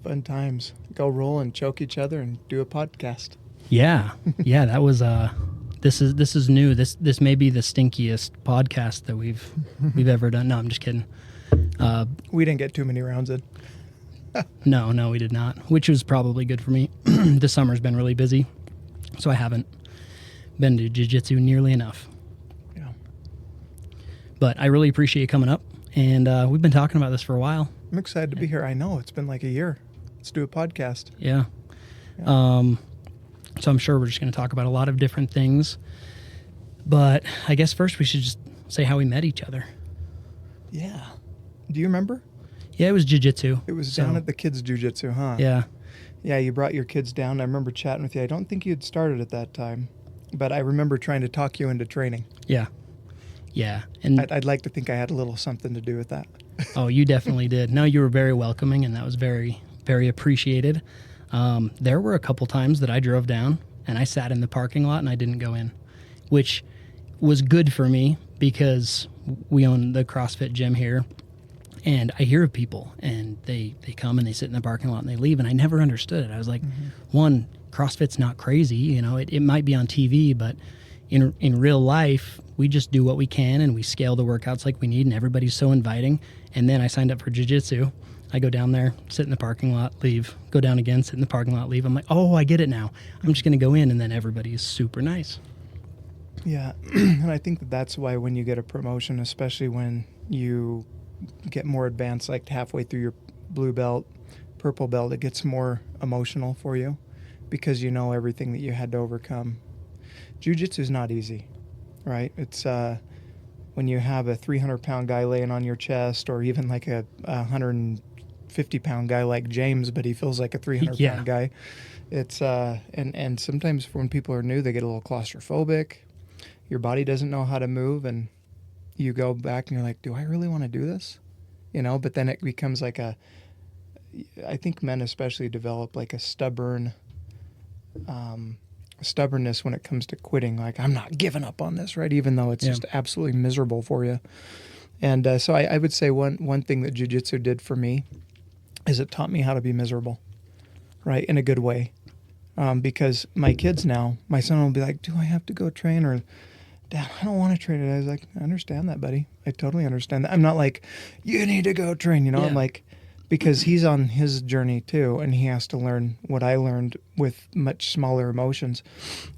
Fun times. Go roll and choke each other and do a podcast. Yeah. Yeah, that was this is new. This may be the stinkiest podcast that we've ever done. No, I'm just kidding. We didn't get too many rounds in. No, we did not, which was probably good for me. The summer's been really busy, so I haven't been to jiu-jitsu nearly enough. Yeah. But I really appreciate you coming up, and we've been talking about this for a while. I'm excited to be here. I know, it's been like a year. Let's do a podcast. Yeah. So I'm sure we're just going to talk about a lot of different things. But I guess first we should just say how we met each other. Yeah. Do you remember? Yeah, it was jiu-jitsu. It was down at the kids' jiu-jitsu, huh? Yeah. Yeah, you brought your kids down. I remember chatting with you. I don't think you had started at that time, but I remember trying to talk you into training. Yeah. Yeah. And I'd like to think I had a little something to do with that. Oh, you definitely did. No, you were very welcoming, and that was very, very appreciated. There were a couple times that I drove down, and I sat in the parking lot, and I didn't go in, which was good for me because we own the CrossFit gym here, and I hear of people, and they come and they sit in the parking lot, and they leave, and I never understood it. I was like, one, CrossFit's not crazy. You know, it might be on TV, but in real life, we just do what we can, and we scale the workouts like we need, and everybody's so inviting. And then I signed up for jiu-jitsu. I go down there, sit in the parking lot, leave, go down again, sit in the parking lot, leave. I'm like, oh, I get it now. I'm just going to go in, and then everybody is super nice. Yeah, and I think that's why when you get a promotion, especially when you get more advanced, like halfway through your blue belt, purple belt, it gets more emotional for you because you know everything that you had to overcome. Jiu-jitsu is not easy, right? It's when you have a 300-pound guy laying on your chest, or even like a 150-pound guy like James, but he feels like a 300-pound guy. It's and sometimes when people are new, they get a little claustrophobic. Your body doesn't know how to move, and you go back and you're like, do I really want to do this? You know, but then it becomes like I think men especially develop like a stubbornness when it comes to quitting. Like, I'm not giving up on this, right? Even though it's just absolutely miserable for you. And so I would say one thing that jiu-jitsu did for me is it taught me how to be miserable, right? In a good way. Because my kids now, my son will be like, do I have to go train? Or, Dad, I don't want to train today. I was like, I understand that, buddy. I totally understand that. I'm not like, you need to go train, you know? Yeah. I'm like, because he's on his journey too, and he has to learn what I learned with much smaller emotions.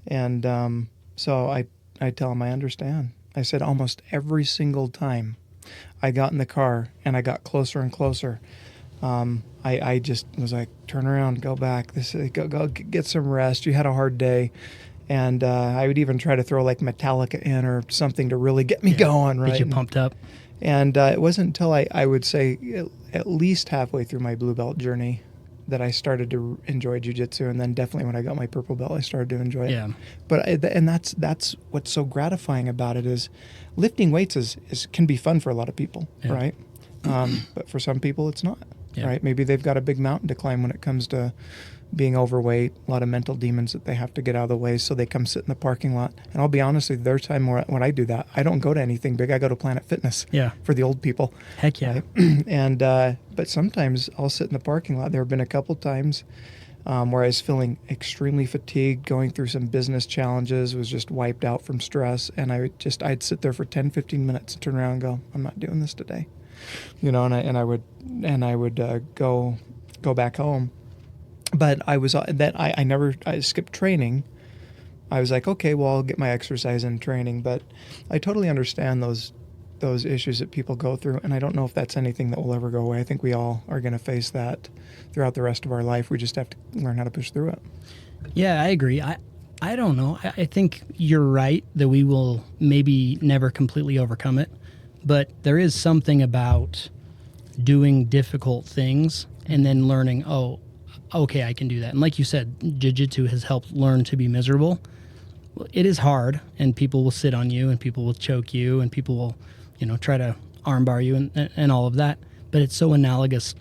And so I tell him I understand. I said almost every single time I got in the car and I got closer and closer, I just was like, turn around, go back. Go get some rest. You had a hard day. And I would even try to throw like Metallica in or something to really get me going, right? Get you pumped up. And it wasn't until I would say at least halfway through my blue belt journey that I started to enjoy jiu-jitsu. And then definitely when I got my purple belt, I started to enjoy it. Yeah. But that's what's so gratifying about it is lifting weights can be fun for a lot of people, right? But for some people, it's not, right? Maybe they've got a big mountain to climb when it comes to being overweight, a lot of mental demons that they have to get out of the way, so they come sit in the parking lot. And I'll be honest with you, there's time when I do that, I don't go to anything big. I go to Planet Fitness for the old people. Heck yeah. Right? And but sometimes I'll sit in the parking lot. There have been a couple times where I was feeling extremely fatigued, going through some business challenges, was just wiped out from stress, and I'd sit there for 10, 15 minutes and turn around and go, I'm not doing this today. You know, and I would go back home. But I skipped training. I was like, okay, well, I'll get my exercise and training. But I totally understand those issues that people go through, and I don't know if that's anything that will ever go away. I think we all are going to face that throughout the rest of our life. We just have to learn how to push through it. Yeah, I agree. I don't know. I think you're right that we will maybe never completely overcome it, but there is something about doing difficult things and then learning, oh, okay, I can do that. And like you said, jiu-jitsu has helped learn to be miserable. It is hard, and people will sit on you, and people will choke you, and people will, try to armbar you and all of that. But it's so analogous,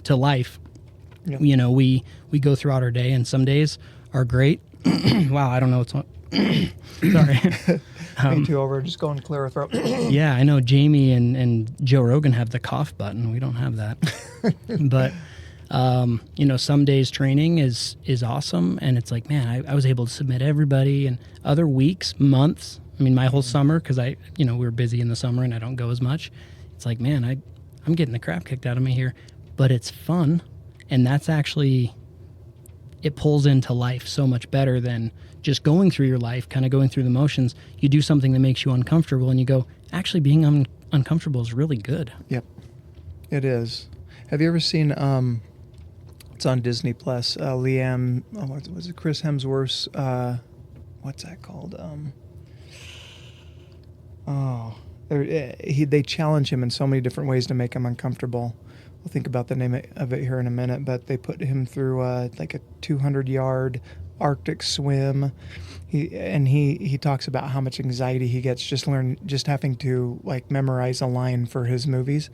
to life. Yep. We go throughout our day, and some days are great. Wow, I don't know what's on. Sorry. Me too, over just going to clear a throat. Yeah, I know Jamie and Joe Rogan have the cough button. We don't have that. But Some days training is awesome, and it's like, man, I was able to submit everybody, and other weeks, months. I mean, my whole summer, because we were busy in the summer and I don't go as much. It's like, man, I'm getting the crap kicked out of me here, but it's fun, and that's actually, it pulls into life so much better than just going through your life, kind of going through the motions. You do something that makes you uncomfortable, and you go, actually, being uncomfortable is really good. Yep, it is. Have you ever seen? It's on Disney Plus. Liam, what was it? Chris Hemsworth's. What's that called? They challenge him in so many different ways to make him uncomfortable. We'll think about the name of it here in a minute, but they put him through like a 200-yard Arctic swim. He talks about how much anxiety he gets just having to like memorize a line for his movies.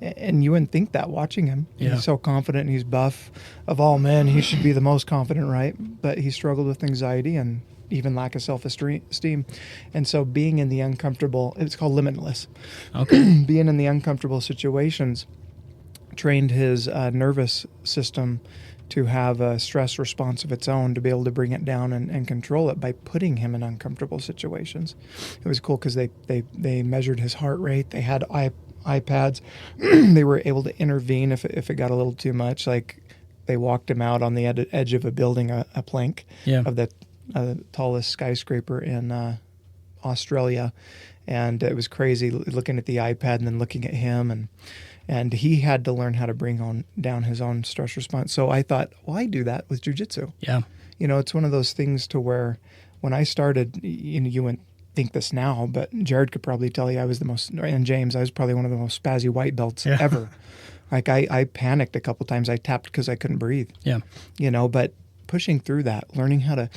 And you wouldn't think that watching him. Yeah. He's so confident and he's buff. Of all men, he should be the most confident, right? But he struggled with anxiety and even lack of self-esteem. And so being in the uncomfortable, it's called limitless. Okay. Being in the uncomfortable situations trained his nervous system to have a stress response of its own, to be able to bring it down and control it by putting him in uncomfortable situations. It was cool because they measured his heart rate. They had iPads. They were able to intervene if it got a little too much. Like they walked him out on the edge of a building, a plank of the tallest skyscraper in Australia. And it was crazy looking at the iPad and then looking at him, and he had to learn how to bring down his own stress response. So I thought, well, I do that with jiu-jitsu. Yeah. It's one of those things to where when I started, you wouldn't think this now, but Jared could probably tell you and James, I was probably one of the most spazzy white belts ever. Like I panicked a couple times. I tapped because I couldn't breathe. Yeah. But pushing through that, learning how to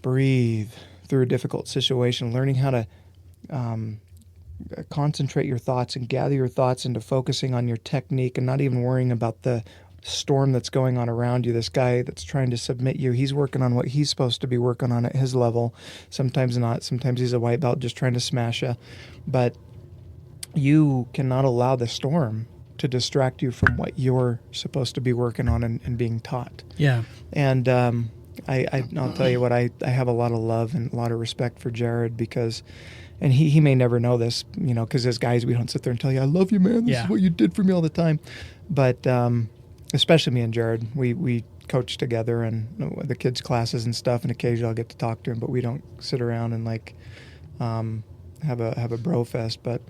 breathe through a difficult situation, learning how to concentrate your thoughts and gather your thoughts into focusing on your technique and not even worrying about the storm that's going on around you. This guy that's trying to submit you, he's working on what he's supposed to be working on at his level. Sometimes not. Sometimes he's a white belt just trying to smash you. But you cannot allow the storm to distract you from what you're supposed to be working on and being taught. Yeah. And I'll tell you what, I have a lot of love and a lot of respect for Jared because, and he may never know this, because as guys, we don't sit there and tell you, I love you, man. This is what you did for me all the time. But especially me and Jared, we coach together and the kids' classes and stuff, and occasionally I'll get to talk to him, but we don't sit around and have a bro fest. But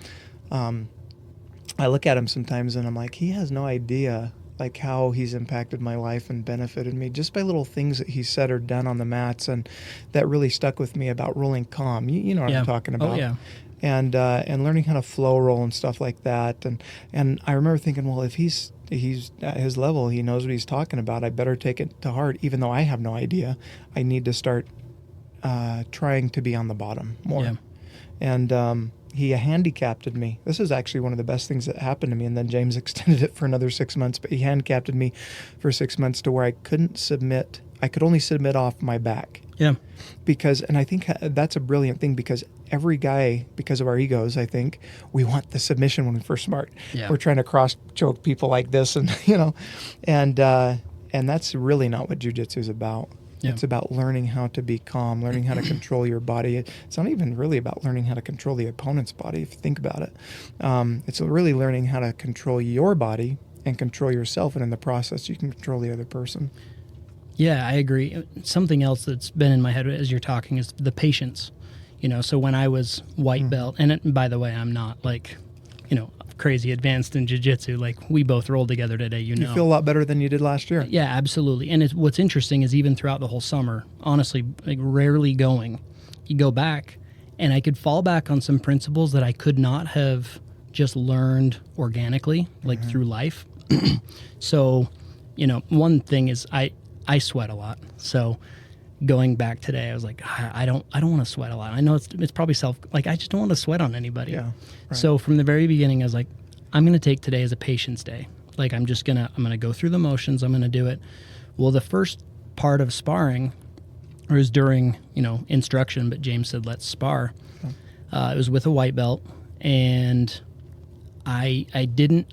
I look at him sometimes and I'm like, he has no idea like how he's impacted my life and benefited me just by little things that he said or done on the mats, and that really stuck with me about rolling calm. You know what I'm talking about. Oh, yeah. And learning how to flow roll and stuff like that. And I remember thinking, well, if he's at his level, he knows what he's talking about, I better take it to heart, even though I have no idea. I need to start trying to be on the bottom more. Yeah. And he handicapped me. This is actually one of the best things that happened to me. And then James extended it for another 6 months, but he handicapped me for 6 months to where I couldn't submit. I could only submit off my back. Yeah. And I think that's a brilliant thing because every guy, because of our egos, I think, we want the submission when we first start. Yeah. We're trying to cross choke people like this and, and that's really not what jiu-jitsu is about. Yeah. It's about learning how to be calm, learning how to control your body. It's not even really about learning how to control the opponent's body, if you think about it. It's really learning how to control your body and control yourself, and in the process, you can control the other person. Yeah, I agree. Something else that's been in my head as you're talking is the patience. So when I was white belt, and by the way, I'm not crazy advanced in jiu-jitsu. Like we both rolled together today, You feel a lot better than you did last year. Yeah, absolutely. And what's interesting is even throughout the whole summer, honestly, like rarely going, you go back and I could fall back on some principles that I could not have just learned organically, like through life. So, one thing is I sweat a lot. So going back today, I was like, I don't want to sweat a lot. I know it's probably I just don't want to sweat on anybody. Yeah, right. So from the very beginning, I was like, I'm going to take today as a patience day. Like I'm going to go through the motions. I'm going to do it. Well, the first part of sparring was during, instruction, but James said, let's spar. It was with a white belt, and I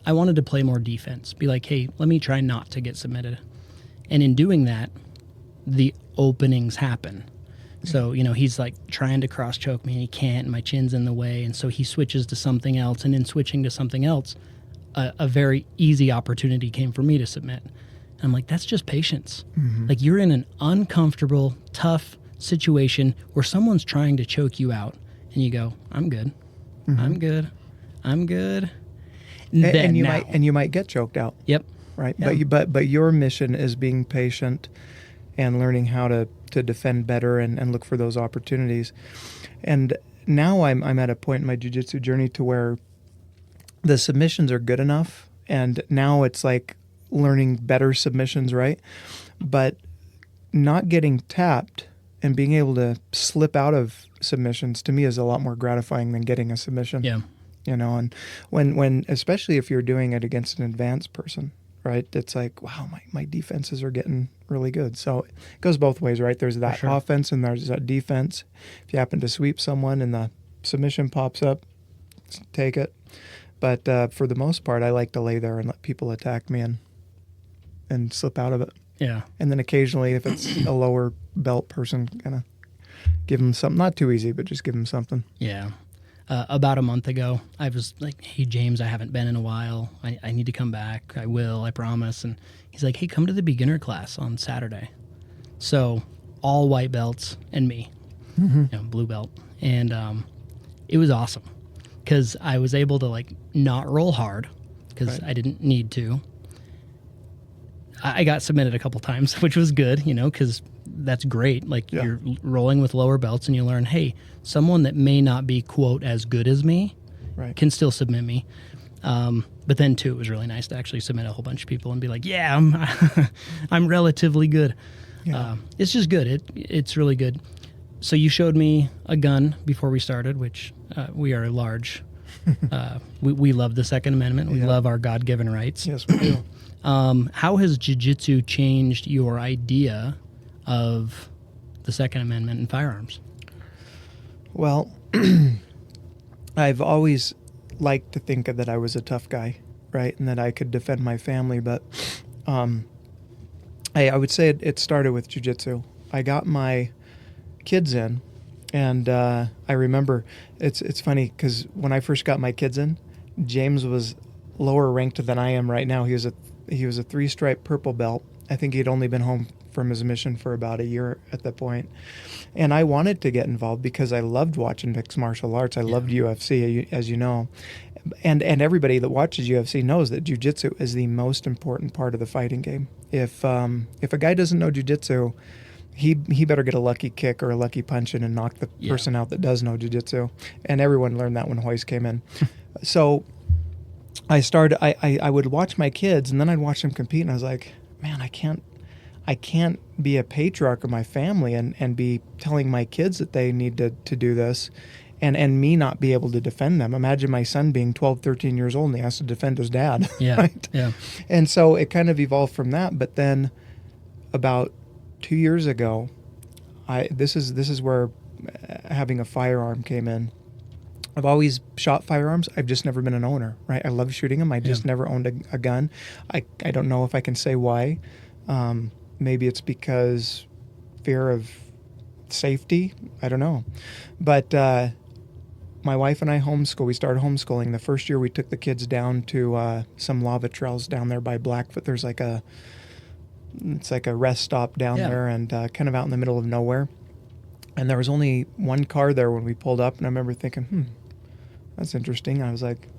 wanted to play more defense. Be like, hey, let me try not to get submitted. And in doing that, the openings happen. So, he's like trying to cross choke me and he can't, and my chin's in the way. And so he switches to something else. And in switching to something else, a very easy opportunity came for me to submit. And I'm like, that's just patience. Mm-hmm. Like, you're in an uncomfortable, tough situation where someone's trying to choke you out. And you go, I'm good. Mm-hmm. I'm good. I'm good. And you might get choked out. Yep. Right. Yeah. But your mission is being patient and learning how to defend better and look for those opportunities. And now I'm at a point in my jiu-jitsu journey to where the submissions are good enough, and now it's like learning better submissions, right? But not getting tapped and being able to slip out of submissions to me is a lot more gratifying than getting a submission. Yeah. And when especially if you're doing it against an advanced person, right? It's like, wow, my defenses are getting really good. So it goes both ways, right? There's that offense and there's that defense. If you happen to sweep someone and the submission pops up, take it. But for the most part, I like to lay there and let people attack me and slip out of it. Yeah. And then occasionally, if it's a lower belt person, kind of give them something. Not too easy, but just give them something. Yeah. About a month ago, I was like, hey, James, I haven't been in a while. I need to come back. I will, I promise. And he's like, hey, come to the beginner class on Saturday. So all white belts and me, blue belt. And it was awesome because I was able to like not roll hard because I didn't need to. I got submitted a couple times, which was good, because that's great. Like you're rolling with lower belts and you learn, hey, someone that may not be, quote, as good as me can still submit me. But then, too, it was really nice to actually submit a whole bunch of people and be like, yeah, I'm relatively good. Yeah. It's just good. It's really good. So you showed me a gun before we started, which we are large. We love the Second Amendment. We love our God-given rights. Yes, we do. How has Jiu-Jitsu changed your idea of the Second Amendment and firearms? Well, I've always liked to think that I was a tough guy, right? And that I could defend my family. But I would say it started with jiu-jitsu. I got my kids in, and I remember it's funny because when I first got my kids in, James was lower ranked than I am right now. He was a 3-stripe purple belt. I think he'd only been home from his mission for about a year at that point. And I wanted to get involved because I loved watching mixed martial arts. I loved UFC, as you know. And everybody that watches UFC knows that jiu-jitsu is the most important part of the fighting game. If a guy doesn't know jiu-jitsu, he better get a lucky kick or a lucky punch in and knock the person out that does know jiu-jitsu. And everyone learned that when Hoist came in. So I would watch my kids, and then I'd watch them compete, and I was like, man, I can't be a patriarch of my family and be telling my kids that they need to do this and me not be able to defend them. Imagine my son being 12, 13 years old and he has to defend his dad. Yeah. Right? Yeah. And so it kind of evolved from that. But then about 2 years ago, this is where having a firearm came in. I've always shot firearms. I've just never been an owner, right? I love shooting them. I just never owned a gun. I don't know if I can say why. Maybe it's because fear of safety. I don't know. But my wife and I homeschool. We started homeschooling. The first year we took the kids down to some lava trails down there by Blackfoot. There's like a rest stop down there and kind of out in the middle of nowhere. And there was only one car there when we pulled up. And I remember thinking, that's interesting. I was like,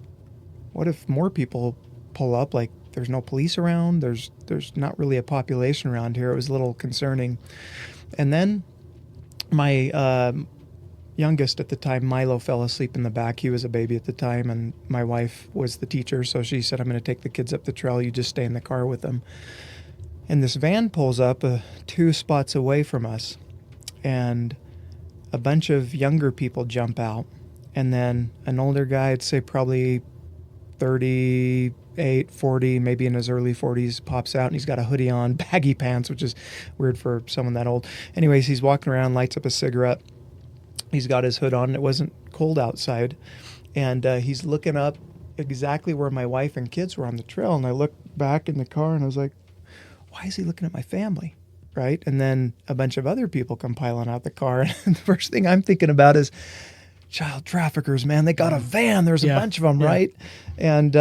what if more people pull up? Like, there's no police around. There's not really a population around here. It was a little concerning. And then my youngest at the time, Milo, fell asleep in the back. He was a baby at the time, and my wife was the teacher. So she said, I'm going to take the kids up the trail. You just stay in the car with them. And this van pulls up 2 spots away from us. And a bunch of younger people jump out. And then an older guy, I'd say probably 38, 40, maybe in his early 40s, pops out, and he's got a hoodie on, baggy pants, which is weird for someone that old. Anyways, he's walking around, lights up a cigarette. He's got his hood on, and it wasn't cold outside. And he's looking up exactly where my wife and kids were on the trail, and I looked back in the car and I was like, why is he looking at my family? Right? And then a bunch of other people come piling out the car. And the first thing I'm thinking about is child traffickers, man. They got a van. There's a bunch of them, right? And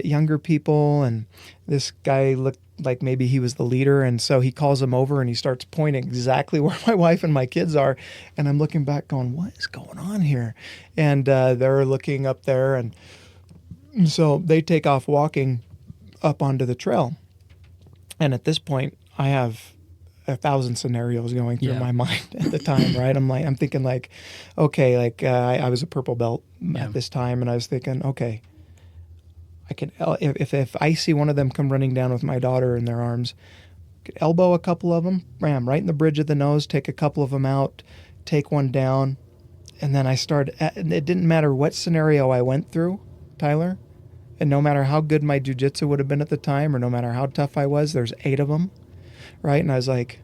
younger people. And this guy looked like maybe he was the leader. And so he calls them over and he starts pointing exactly where my wife and my kids are. And I'm looking back going, what is going on here? And they're looking up there. And so they take off walking up onto the trail. And at this point, I have 1,000 scenarios going through my mind at the time, right? I'm thinking like, okay, like I was a purple belt at this time, and I was thinking, okay, I can if I see one of them come running down with my daughter in their arms, could elbow a couple of them, ram right in the bridge of the nose, take a couple of them out, take one down, and then I started. It didn't matter what scenario I went through, Tyler. And no matter how good my jiu-jitsu would have been at the time, or no matter how tough I was, there's 8 of them, right? And I was like,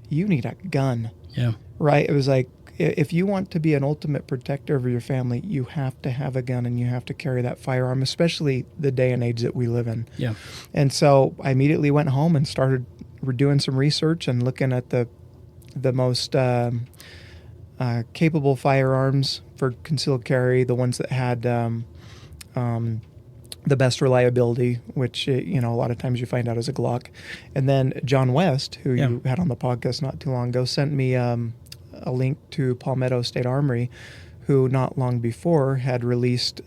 you need a gun, right? It was like, if you want to be an ultimate protector of your family, you have to have a gun and you have to carry that firearm, especially the day and age that we live in. Yeah. And so I immediately went home and started doing some research and looking at the most capable firearms for concealed carry, the ones that had the best reliability, which, a lot of times you find out is a Glock. And then John West, who you had on the podcast not too long ago, sent me a link to Palmetto State Armory, who not long before had released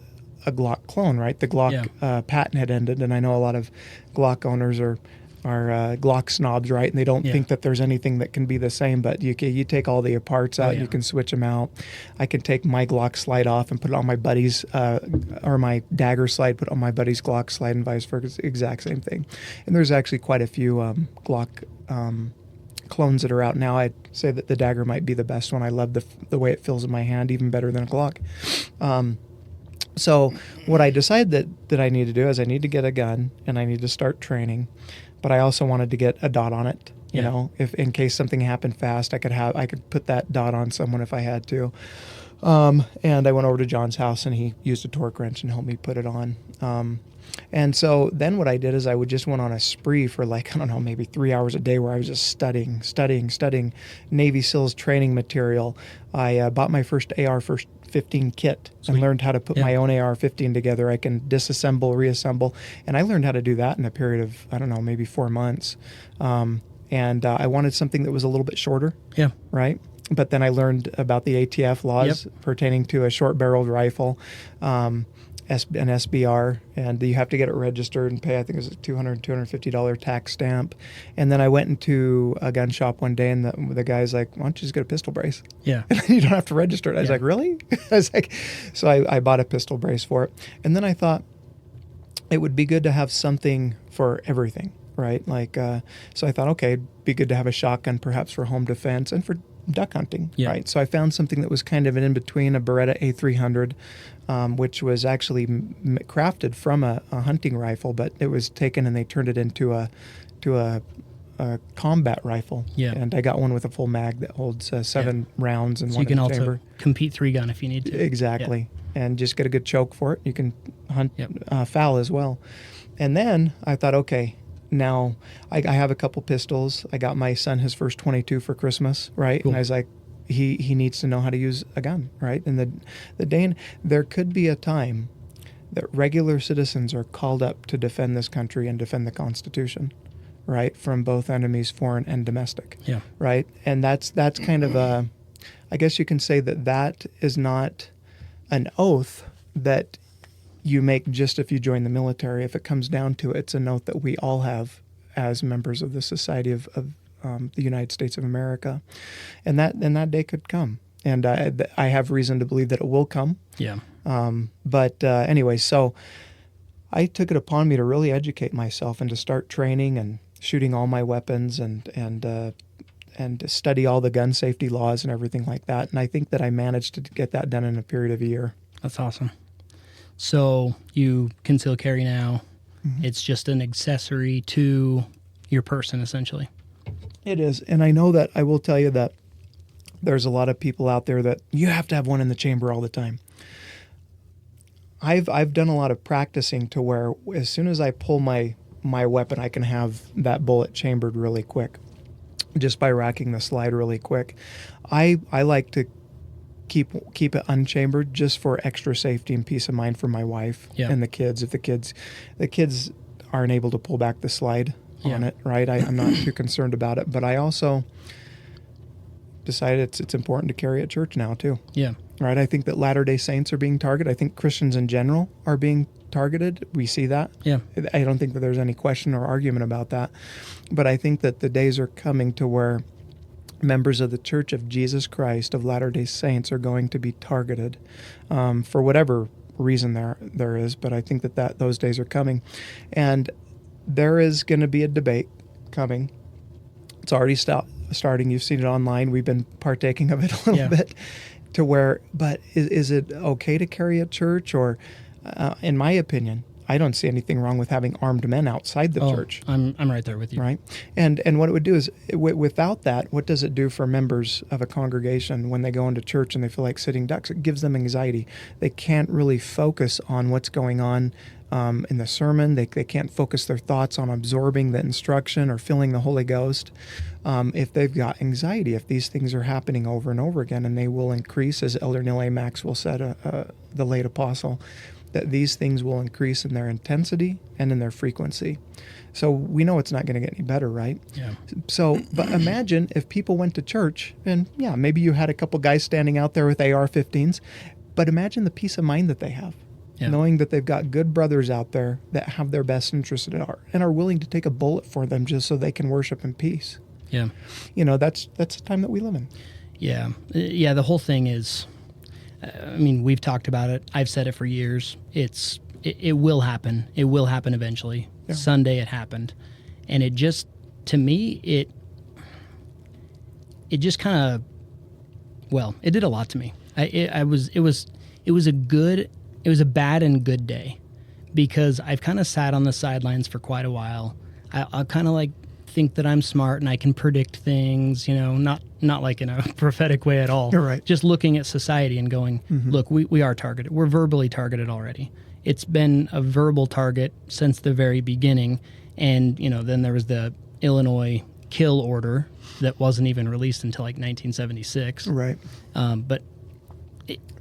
a Glock clone, right? The Glock patent had ended, and I know a lot of Glock owners are Glock snobs, right? And they don't think that there's anything that can be the same, but you take all the parts out, you can switch them out. I can take my Glock slide off and put it on my buddy's, or my dagger slide, put it on my buddy's Glock slide, and vice versa. It's the exact same thing. And there's actually quite a few Glock clones that are out now. I'd say that the dagger might be the best one. I love the way it feels in my hand, even better than a Glock. So what I decided that I need to do is I need to get a gun and I need to start training. But I also wanted to get a dot on it, you know, if in case something happened fast, I could put that dot on someone if I had to. And I went over to John's house and he used a torque wrench and helped me put it on. And so then what I did is I just went on a spree for like, I don't know, maybe 3 hours a day where I was just studying Navy SEALs training material. I bought my first AR-15 kit and learned how to put my own AR-15 together. I can disassemble, reassemble, and I learned how to do that in a period of, I don't know, maybe 4 months. And I wanted something that was a little bit shorter, right? But then I learned about the ATF laws pertaining to a short-barreled rifle, an SBR, and you have to get it registered and pay, I think it was a $250 tax stamp. And then I went into a gun shop one day, and the guy's like, why don't you just get a pistol brace? Yeah. And you don't have to register it. I was like, really? I was like, so I bought a pistol brace for it. And then I thought it would be good to have something for everything, right? Like, so I thought, okay, it'd be good to have a shotgun perhaps for home defense and for duck hunting, right? So I found something that was kind of an in-between, a Beretta A300, which was actually crafted from a hunting rifle, but it was taken and they turned it into a combat rifle. Yeah. And I got one with a full mag that holds 7 rounds in one chamber. So you can also compete 3-gun if you need to. Exactly. Yeah. And just get a good choke for it. You can hunt foul as well. And then I thought, okay, now I have a couple pistols. I got my son his first .22 for Christmas, right? Cool. And I was like, he needs to know how to use a gun, right? And there could be a time that regular citizens are called up to defend this country and defend the Constitution, right? From both enemies, foreign and domestic, right? And that's kind of I guess you can say that is not an oath that you make just if you join the military. If it comes down to it, it's an oath that we all have as members of the society of the United States of America. And that day could come. And I have reason to believe that it will come. Yeah. But anyway, so I took it upon me to really educate myself and to start training and shooting all my weapons and to study all the gun safety laws and everything like that. And I think that I managed to get that done in a period of a year. That's awesome. So you conceal carry now. Mm-hmm. It's just an accessory to your person, essentially. It is. And I know that I will tell you that there's a lot of people out there that you have to have one in the chamber all the time. I've done a lot of practicing to where as soon as I pull my weapon, I can have that bullet chambered really quick, just by racking the slide really quick. I like to keep it unchambered just for extra safety and peace of mind for my wife and the kids. If the kids aren't able to pull back the slide on it, right? I'm not too concerned about it. But I also decided it's important to carry at church now too. Yeah. Right. I think that Latter Day Saints are being targeted. I think Christians in general are being targeted. We see that. Yeah. I don't think that there's any question or argument about that. But I think that the days are coming to where members of the Church of Jesus Christ of Latter Day Saints are going to be targeted for whatever reason there is. But I think that those days are coming. And there is going to be a debate coming. It's already starting. You've seen it online. We've been partaking of it a little bit. To where, but is it okay to carry at church? Or, in my opinion, I don't see anything wrong with having armed men outside the church. I'm right there with you. Right, and what it would do is, without that, what does it do for members of a congregation when they go into church and they feel like sitting ducks? It gives them anxiety. They can't really focus on what's going on in the sermon. They can't focus their thoughts on absorbing the instruction or feeling the Holy Ghost. If they've got anxiety, if these things are happening over and over again, and they will increase, as Elder Neil A. Maxwell said, the late apostle, that these things will increase in their intensity and in their frequency. So we know it's not going to get any better, right? Yeah. So, but imagine if people went to church and, maybe you had a couple guys standing out there with AR-15s, but imagine the peace of mind that they have. Yeah. Knowing that they've got good brothers out there that have their best interests at heart and are willing to take a bullet for them just so they can worship in peace. Yeah. That's the time that we live in. Yeah. Yeah, the whole thing is, we've talked about it. I've said it for years. It will happen. It will happen eventually. Yeah. Sunday it happened. And it just, to me, it just kind of, it did a lot to me. It was a bad and good day, because I've kind of sat on the sidelines for quite a while. I kind of think that I'm smart and I can predict things, not like in a prophetic way at all. You're right. Just looking at society and going, look, we are targeted. We're verbally targeted already. It's been a verbal target since the very beginning. And, then there was the Illinois kill order that wasn't even released until 1976. Right.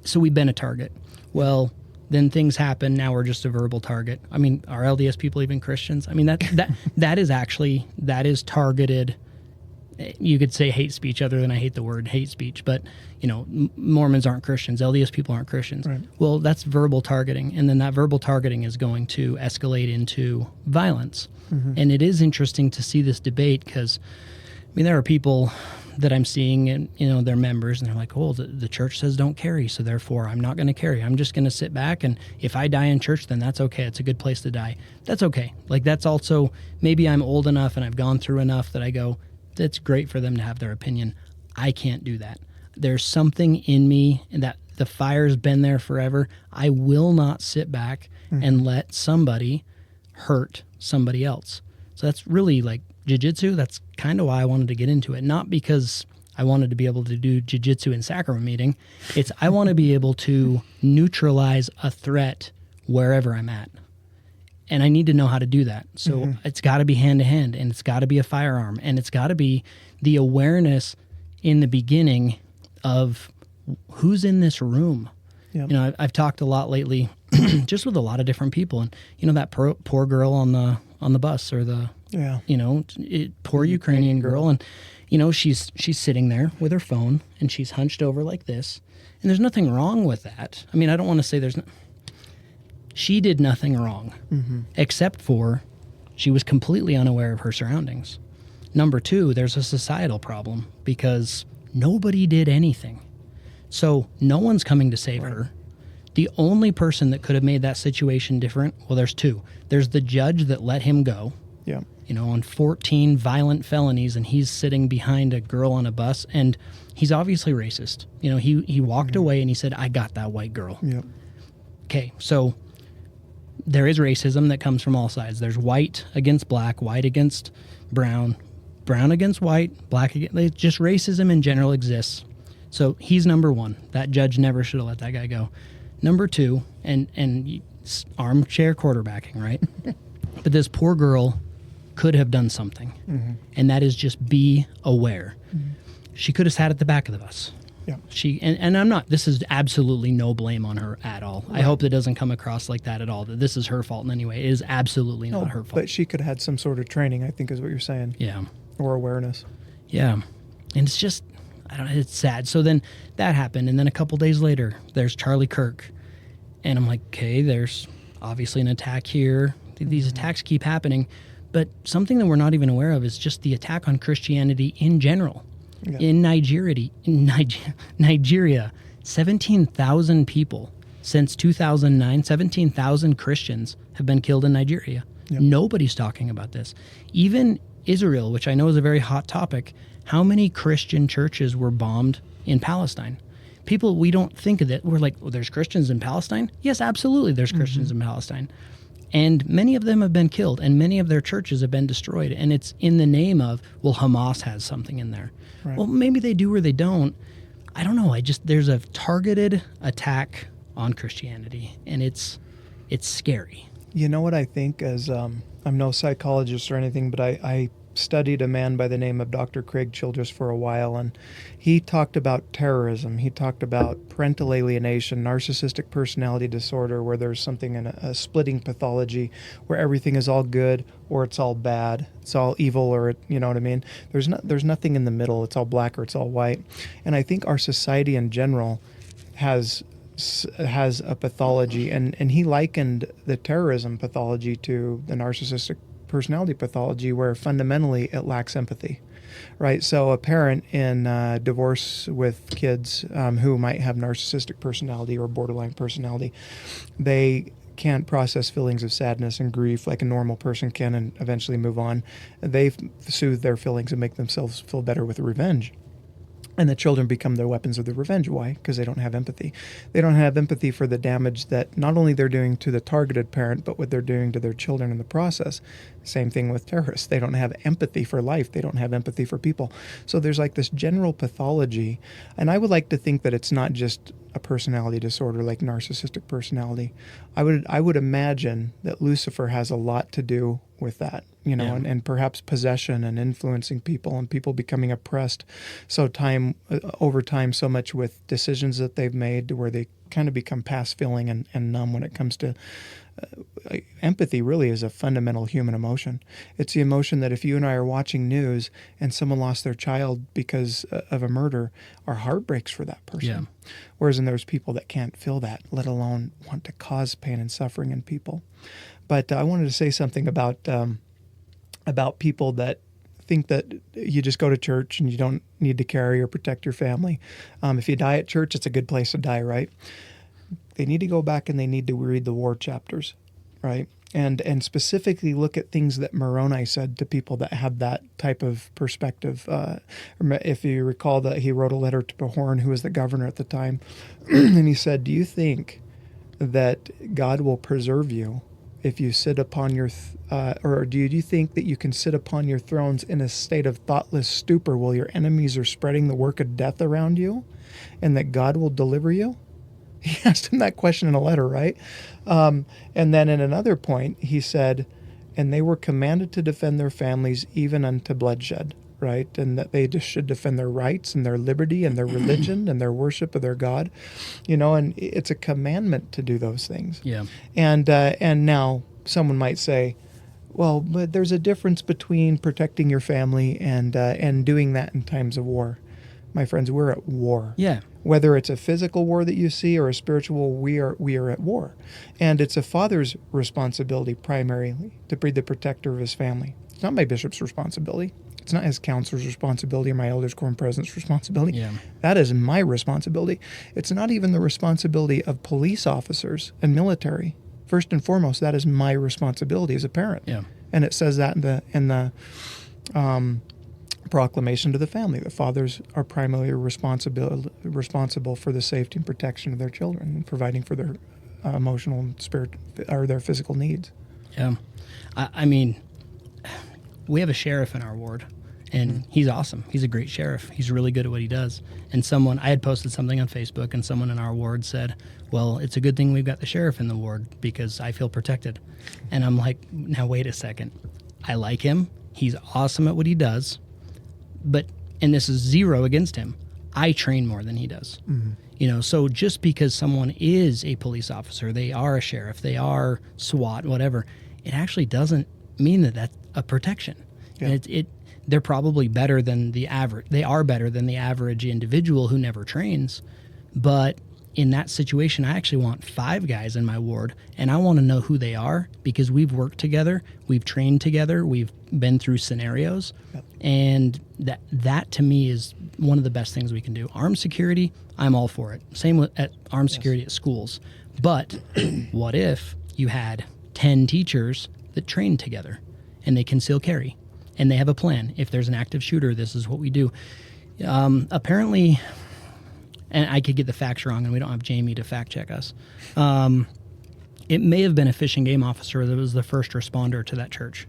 So we've been a target. Well, then things happen. Now we're just a verbal target. Are LDS people even Christians? That is targeted. You could say hate speech, other than I hate the word hate speech, but Mormons aren't Christians. LDS people aren't Christians. Right. Well, that's verbal targeting. And then that verbal targeting is going to escalate into violence. Mm-hmm. And it is interesting to see this debate, because there are people that I'm seeing, and they're members, and they're like, oh, the church says don't carry, so therefore I'm not going to carry. I'm just going to sit back, and if I die in church, then that's okay. It's a good place to die. That's okay. That's also, maybe I'm old enough and I've gone through enough that I go, that's great for them to have their opinion. I can't do that. There's something in me that the fire's been there forever. I will not sit back and let somebody hurt somebody else. So that's really Jiu-Jitsu. That's kind of why I wanted to get into it. Not because I wanted to be able to do Jiu-Jitsu in sacrament meeting. It's I want to be able to neutralize a threat wherever I'm at. And I need to know how to do that. So it's got to be hand-to-hand, and it's got to be a firearm, and it's got to be the awareness in the beginning of who's in this room. Yep. I've talked a lot lately just with a lot of different people, and that poor girl on the bus, or the poor Ukrainian girl, and she's sitting there with her phone, and she's hunched over like this, and there's nothing wrong with that. I don't want to say she did nothing wrong, except for she was completely unaware of her surroundings. Number two, there's a societal problem, because nobody did anything. So no one's coming to save her. The only person that could have made that situation different, there's two. There's the judge that let him go. Yeah. On 14 violent felonies, and he's sitting behind a girl on a bus, and he's obviously racist. He walked away and he said, I got that white girl. Yeah. Okay, so there is racism that comes from all sides. There's white against black, white against brown, brown against white, black against... Just racism in general exists. So he's number one. That judge never should have let that guy go. Number two, and armchair quarterbacking, right? But this poor girl could have done something, and that is just be aware. She could have sat at the back of the bus. Yeah. And I'm not, this is absolutely no blame on her at all. Right. I hope that doesn't come across like that at all, that this is her fault in any way. It is absolutely not her fault. But she could have had some sort of training, I think is what you're saying. Yeah. Or awareness. Yeah. And it's just, I don't know, it's sad. So then that happened. And then a couple days later, there's Charlie Kirk. And I'm like, okay, there's obviously an attack here. These attacks keep happening. But something that we're not even aware of is just the attack on Christianity in general. Yeah. In Nigeria, 17,000 people since 2009, 17,000 Christians have been killed in Nigeria. Yep. Nobody's talking about this. Even Israel, which I know is a very hot topic, how many Christian churches were bombed in Palestine? People, we don't think of it. We're like, well, there's Christians in Palestine? Yes, absolutely, there's Christians in Palestine. And many of them have been killed, and many of their churches have been destroyed. And it's in the name of, well, Hamas has something in there. Right. Well, maybe they do or they don't. I don't know. There's a targeted attack on Christianity, and it's scary. You know what I think is, I'm no psychologist or anything, but I studied a man by the name of Dr. Craig Childress for a while, and he talked about terrorism. He talked about parental alienation, narcissistic personality disorder, where there's something in a splitting pathology where everything is all good or it's all bad. It's all evil, or you know what I mean? There's nothing in the middle. It's all black or it's all white. And I think our society in general has a pathology, and he likened the terrorism pathology to the narcissistic personality pathology, where fundamentally it lacks empathy, right? So a parent in divorce with kids who might have narcissistic personality or borderline personality, they can't process feelings of sadness and grief like a normal person can and eventually move on. They soothe their feelings and make themselves feel better with revenge. And the children become their weapons of the revenge. Why? Because they don't have empathy. They don't have empathy for the damage that not only they're doing to the targeted parent, but what they're doing to their children in the process. Same thing with terrorists. They don't have empathy for life. They don't have empathy for people. So there's like this general pathology. And I would like to think that it's not just a personality disorder like narcissistic personality. I would imagine that Lucifer has a lot to do with that, you know, and perhaps possession and influencing people and people becoming oppressed over time so much with decisions that they've made to where they kind of become past feeling and numb when it comes to empathy. Really is a fundamental human emotion. It's the emotion that if you and I are watching news and someone lost their child because of a murder, our heart breaks for that person. Yeah. Whereas there's people that can't feel that, let alone want to cause pain and suffering in people. But I wanted to say something about people that think that you just go to church and you don't need to carry or protect your family. If you die at church, it's a good place to die, right? They need to go back and they need to read the war chapters, right? And specifically look at things that Moroni said to people that have that type of perspective. If you recall that he wrote a letter to Pahorn, who was the governor at the time, and he said, do you think that God will preserve you if you sit upon your, or do you think that you can sit upon your thrones in a state of thoughtless stupor while your enemies are spreading the work of death around you, and that God will deliver you? He asked him that question in a letter, right? And then in another point, he said, and they were commanded to defend their families even unto bloodshed, right? And that they just should defend their rights and their liberty and their religion and their worship of their God, you know, and it's a commandment to do those things. Yeah. And now someone might say, well, but there's a difference between protecting your family and doing that in times of war. My friends, we're at war. Yeah. Whether it's a physical war that you see or a spiritual, we are at war. And it's a father's responsibility primarily to be the protector of his family. It's not my bishop's responsibility. It's not his counselor's responsibility or my elders' quorum president's responsibility. Yeah. That is my responsibility. It's not even the responsibility of police officers and military. First and foremost, that is my responsibility as a parent. Yeah. And it says that in the proclamation to the family, that fathers are primarily responsible for the safety and protection of their children and providing for their emotional and spirit or their physical needs. Yeah. I mean, we have a sheriff in our ward, And he's awesome. He's a great sheriff. He's really good at what he does. And I had posted something on Facebook, and someone in our ward said, well, it's a good thing we've got the sheriff in the ward because I feel protected. And I'm like, now wait a second. I like him. He's awesome at what he does. And this is zero against him. I train more than he does. So just because someone is a police officer, they are a sheriff, they are SWAT, whatever, it actually doesn't mean that that's a protection. Yeah. And they're probably better than the average. They are better than the average individual who never trains. But in that situation, I actually want 5 guys in my ward, and I want to know who they are because we've worked together, we've trained together, we've been through scenarios, and that to me is one of the best things we can do. Armed security, I'm all for it. Same at armed security at schools. But what if you had 10 teachers that train together and they conceal carry and they have a plan? If there's an active shooter, this is what we do. Apparently, and I could get the facts wrong, and we don't have Jamie to fact check us. It may have been a fish and game officer that was the first responder to that church.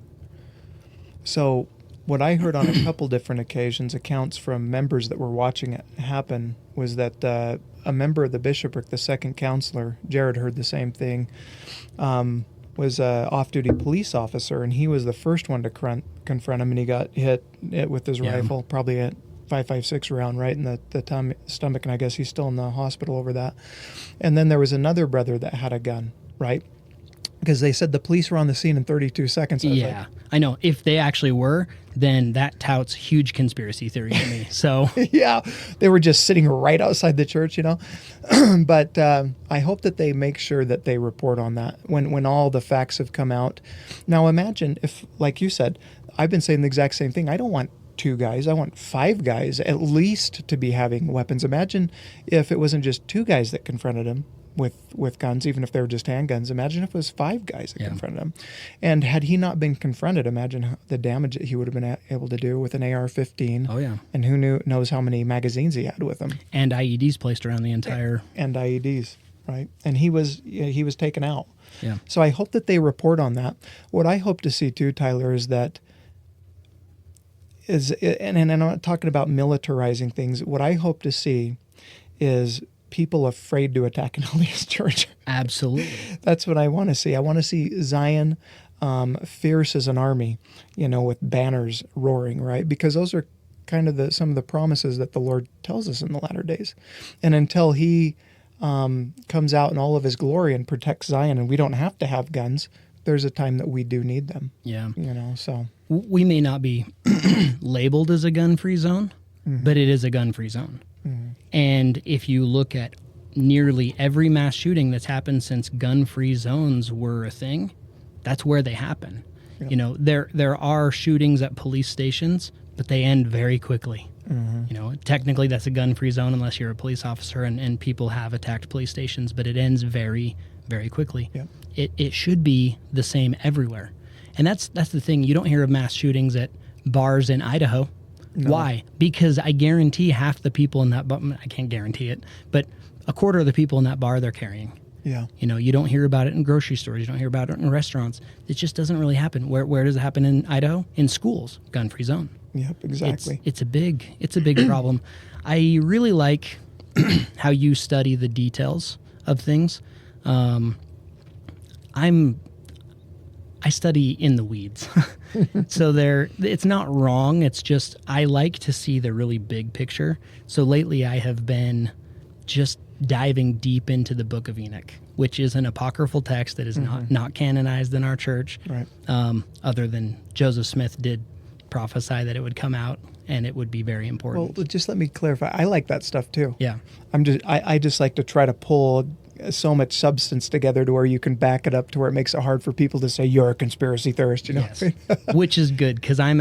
So what I heard on a couple different occasions, accounts from members that were watching it happen, was that a member of the bishopric, the second counselor, Jared heard the same thing, was an off-duty police officer, and he was the first one to confront him, and he got hit with his rifle, probably at 5.56 round right in the stomach, and I guess he's still in the hospital over that. And then there was another brother that had a gun, right? Because they said the police were on the scene in 32 seconds. I know. If they actually were, then that touts huge conspiracy theory to me. So yeah, they were just sitting right outside the church, But I hope that they make sure that they report on that when all the facts have come out. Now imagine if, like you said, I've been saying the exact same thing. I don't want 2 guys. I want 5 guys at least to be having weapons. Imagine if it wasn't just 2 guys that confronted him with guns, even if they were just handguns. Imagine if it was 5 guys that confronted him. And had he not been confronted, imagine the damage that he would have been able to do with an AR-15. Oh, yeah. And who knows how many magazines he had with him. And IEDs placed around the entire... And IEDs, right? And he was taken out. Yeah. So I hope that they report on that. What I hope to see too, Tyler, is that and I'm not talking about militarizing things. What I hope to see is people afraid to attack an LDS church. Absolutely. That's what I want to see. I want to see Zion fierce as an army, with banners roaring, right? Because those are kind of some of the promises that the Lord tells us in the latter days. And until he comes out in all of his glory and protects Zion, and we don't have to have guns, there's a time that we do need them. Yeah. So we may not be labeled as a gun-free zone, but it is a gun-free zone. And if you look at nearly every mass shooting that's happened since gun-free zones were a thing, that's where they happen. Yep. There are shootings at police stations, but they end very quickly. Technically that's a gun-free zone unless you're a police officer, and people have attacked police stations, but it ends very, very quickly. Yep. It should be the same everywhere. And that's the thing. You don't hear of mass shootings at bars in Idaho. No. Why? Because I guarantee half the people in that bar, I can't guarantee it, but a quarter of the people in that bar, they're carrying. Yeah. You don't hear about it in grocery stores. You don't hear about it in restaurants. It just doesn't really happen. Where does it happen in Idaho? In schools, gun-free zone. Yep, exactly. It's a big problem. I really like how you study the details of things. I study in the weeds. So it's not wrong. It's just I like to see the really big picture. So lately I have been just diving deep into the Book of Enoch, which is an apocryphal text that is not canonized in our church. Right. Other than Joseph Smith did prophesy that it would come out and it would be very important. Well, just let me clarify. I like that stuff too. Yeah. I just like to try to pull so much substance together to where you can back it up to where it makes it hard for people to say you're a conspiracy theorist, Yes. Which is good, because I'm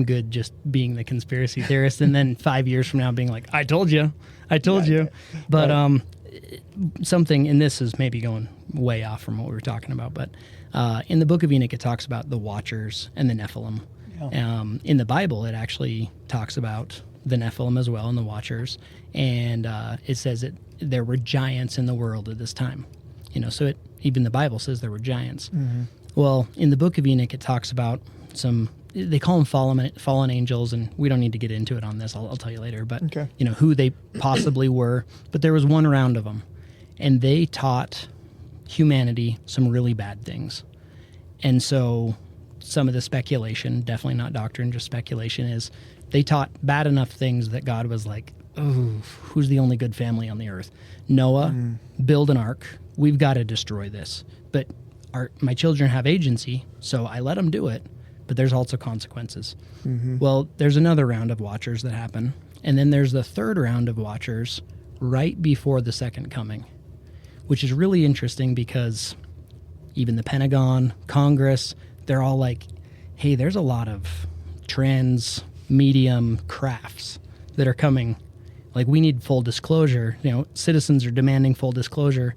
good just being the conspiracy theorist, and then 5 years from now being like, I told you. But something, and this is maybe going way off from what we were talking about, but in the Book of Enoch it talks about the Watchers and the Nephilim. Yeah. In the Bible it actually talks about the Nephilim as well and the Watchers, and it says that there were giants in the world at this time. So even the Bible says there were giants. Mm-hmm. Well, in the Book of Enoch it talks about some they call them fallen angels, and we don't need to get into it on this. I'll tell you later. But Okay. who they possibly were. But there was one round of them, and they taught humanity some really bad things. And so some of the speculation, definitely not doctrine, just speculation, is they taught bad enough things that God was like, oh, who's the only good family on the earth? Noah, build an ark. We've got to destroy this. But my children have agency, so I let them do it. But there's also consequences. Well, there's another round of watchers that happen. And then there's the third round of watchers right before the second coming, which is really interesting because even the Pentagon, Congress, they're all like, hey, there's a lot of trans medium crafts that are coming. Like, we need full disclosure. Citizens are demanding full disclosure.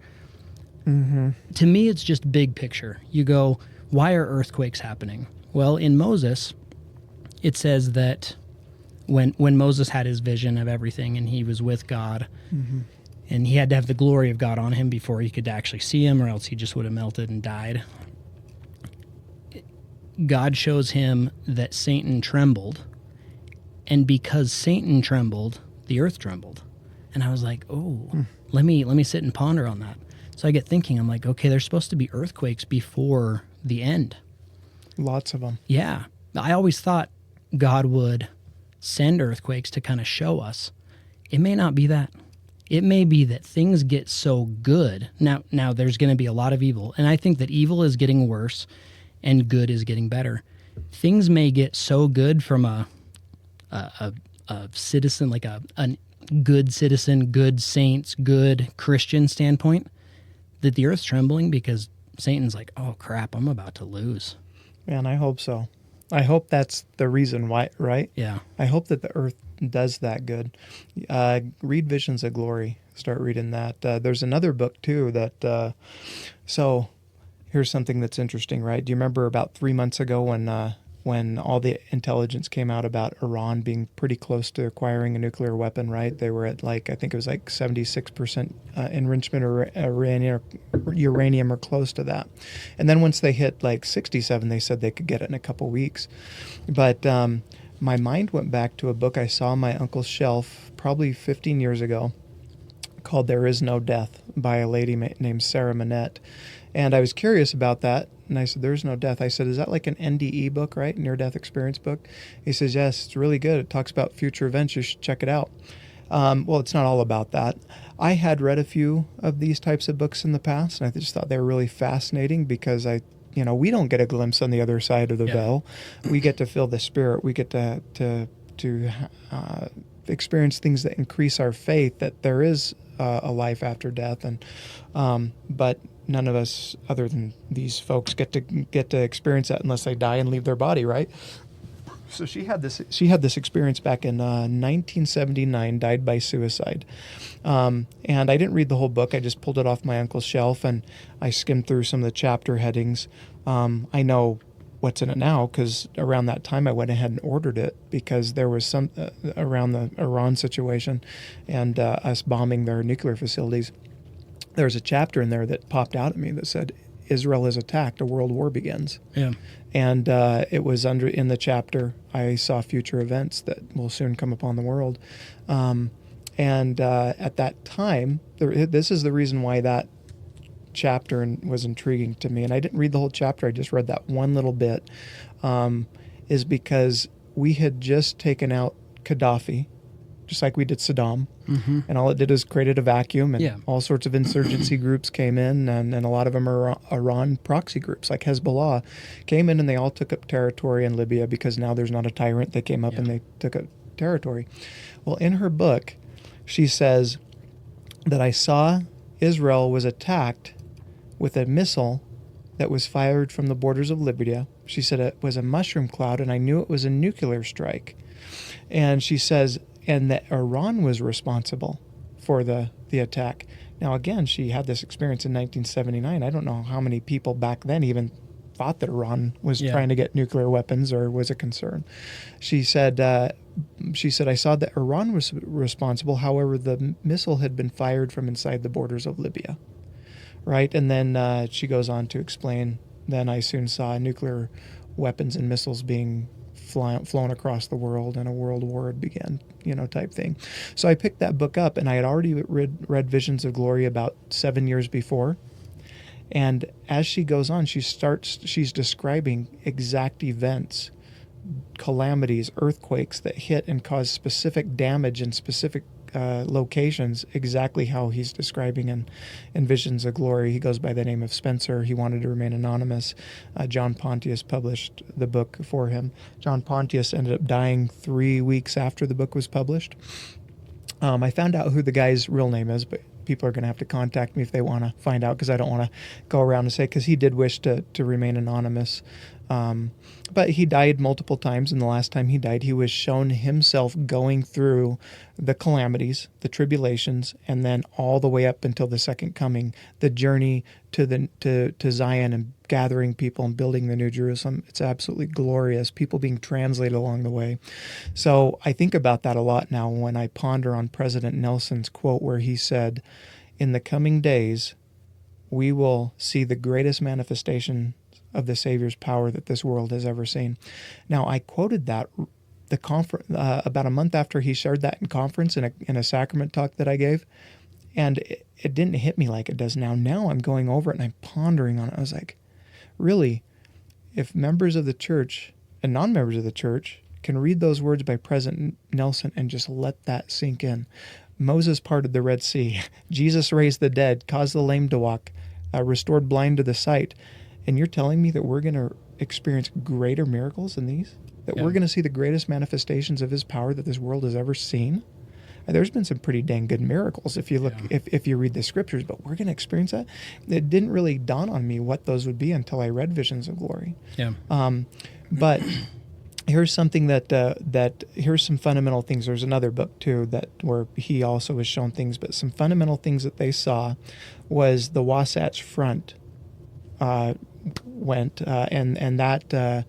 To me, it's just big picture. You go, why are earthquakes happening? Well, in Moses, it says that when Moses had his vision of everything and he was with God, and he had to have the glory of God on him before he could actually see him, or else he just would have melted and died. God shows him that Satan trembled, and because Satan trembled, the earth trembled. And I was like, let me sit and ponder on that. So I get thinking, I'm like, okay, there's supposed to be earthquakes before the end. Lots of them. Yeah. I always thought God would send earthquakes to kind of show us. It may not be that. It may be that things get so good. Now there's going to be a lot of evil. And I think that evil is getting worse and good is getting better. Things may get so good from a citizen, like a good citizen, good saints, good Christian standpoint, that the earth's trembling because Satan's like, oh crap, I'm about to lose. Man, I hope so. I hope that's the reason why, right? Yeah. I hope that the earth does that good. Read Visions of Glory. Start reading that. There's another book, too, that... so here's something that's interesting, right? Do you remember about 3 months ago when all the intelligence came out about Iran being pretty close to acquiring a nuclear weapon, right? They were at I think it was 76% enrichment or uranium or close to that. And then once they hit 67, they said they could get it in a couple weeks. But my mind went back to a book I saw on my uncle's shelf probably 15 years ago called There Is No Death by a lady named Sarah Manette. And I was curious about that. And I said, there's no death. I said, is that like an NDE book, right? Near-death experience book? He says, yes, it's really good. It talks about future events. You should check it out. Well, it's not all about that. I had read a few of these types of books in the past, and I just thought they were really fascinating because we don't get a glimpse on the other side of the veil. We get to feel the spirit. We get to experience things that increase our faith that there is a life after death. And but none of us, other than these folks, get to experience that unless they die and leave their body, right? So she had this experience back in 1979, died by suicide. And I didn't read the whole book. I just pulled it off my uncle's shelf and I skimmed through some of the chapter headings. I know what's in it now because around that time I went ahead and ordered it because there was some around the Iran situation and us bombing their nuclear facilities. There's a chapter in there that popped out at me that said, Israel is attacked, a world war begins. Yeah. And it was in the chapter, I saw future events that will soon come upon the world. And at that time, this is the reason why that chapter was intriguing to me. And I didn't read the whole chapter, I just read that one little bit, is because we had just taken out Gaddafi, just like we did Saddam. Mm-hmm. And all it did is created a vacuum, and all sorts of insurgency groups came in, and a lot of them are Iran proxy groups, like Hezbollah, came in and they all took up territory in Libya because now there's not a tyrant. They came up and they took up territory. Well, in her book, she says that I saw Israel was attacked with a missile that was fired from the borders of Libya. She said it was a mushroom cloud, and I knew it was a nuclear strike. And she says... and that Iran was responsible for the attack. Now, again, she had this experience in 1979. I don't know how many people back then even thought that Iran was trying to get nuclear weapons or was a concern. She said, I saw that Iran was responsible. However, the missile had been fired from inside the borders of Libya, right? And then she goes on to explain, then I soon saw nuclear weapons and missiles being flown across the world and a world war had begun, type thing. So I picked that book up, and I had already read Visions of Glory about 7 years before. And as she goes on, she's describing exact events, calamities, earthquakes that hit and cause specific damage in specific locations, exactly how he's describing in Visions of Glory. He goes by the name of Spencer. He wanted to remain anonymous. John Pontius published the book for him. John Pontius ended up dying 3 weeks after the book was published. I found out who the guy's real name is, but people are going to have to contact me if they want to find out, because I don't want to go around and say, because he did wish to remain anonymous. But he died multiple times, and the last time he died, he was shown himself going through the calamities, the tribulations, and then all the way up until the second coming, the journey to Zion and gathering people and building the New Jerusalem. It's absolutely glorious. People being translated along the way. So I think about that a lot now when I ponder on President Nelson's quote where he said, "In the coming days, we will see the greatest manifestation of the Savior's power that this world has ever seen." Now, I quoted that about a month after he shared that in conference in a sacrament talk that I gave, and it didn't hit me like it does now. Now I'm going over it and I'm pondering on it. I was like, really, if members of the church and non-members of the church can read those words by President Nelson and just let that sink in. Moses parted the Red Sea. Jesus raised the dead, caused the lame to walk, restored blind to the sight. And you're telling me that we're going to experience greater miracles than these? That we're going to see the greatest manifestations of his power that this world has ever seen? And there's been some pretty dang good miracles if you look, if you read the scriptures, but we're going to experience that? It didn't really dawn on me what those would be until I read Visions of Glory. Yeah. But here's something here's some fundamental things. There's another book too where he also was shown things, but some fundamental things that they saw was the Wasatch Front went, and that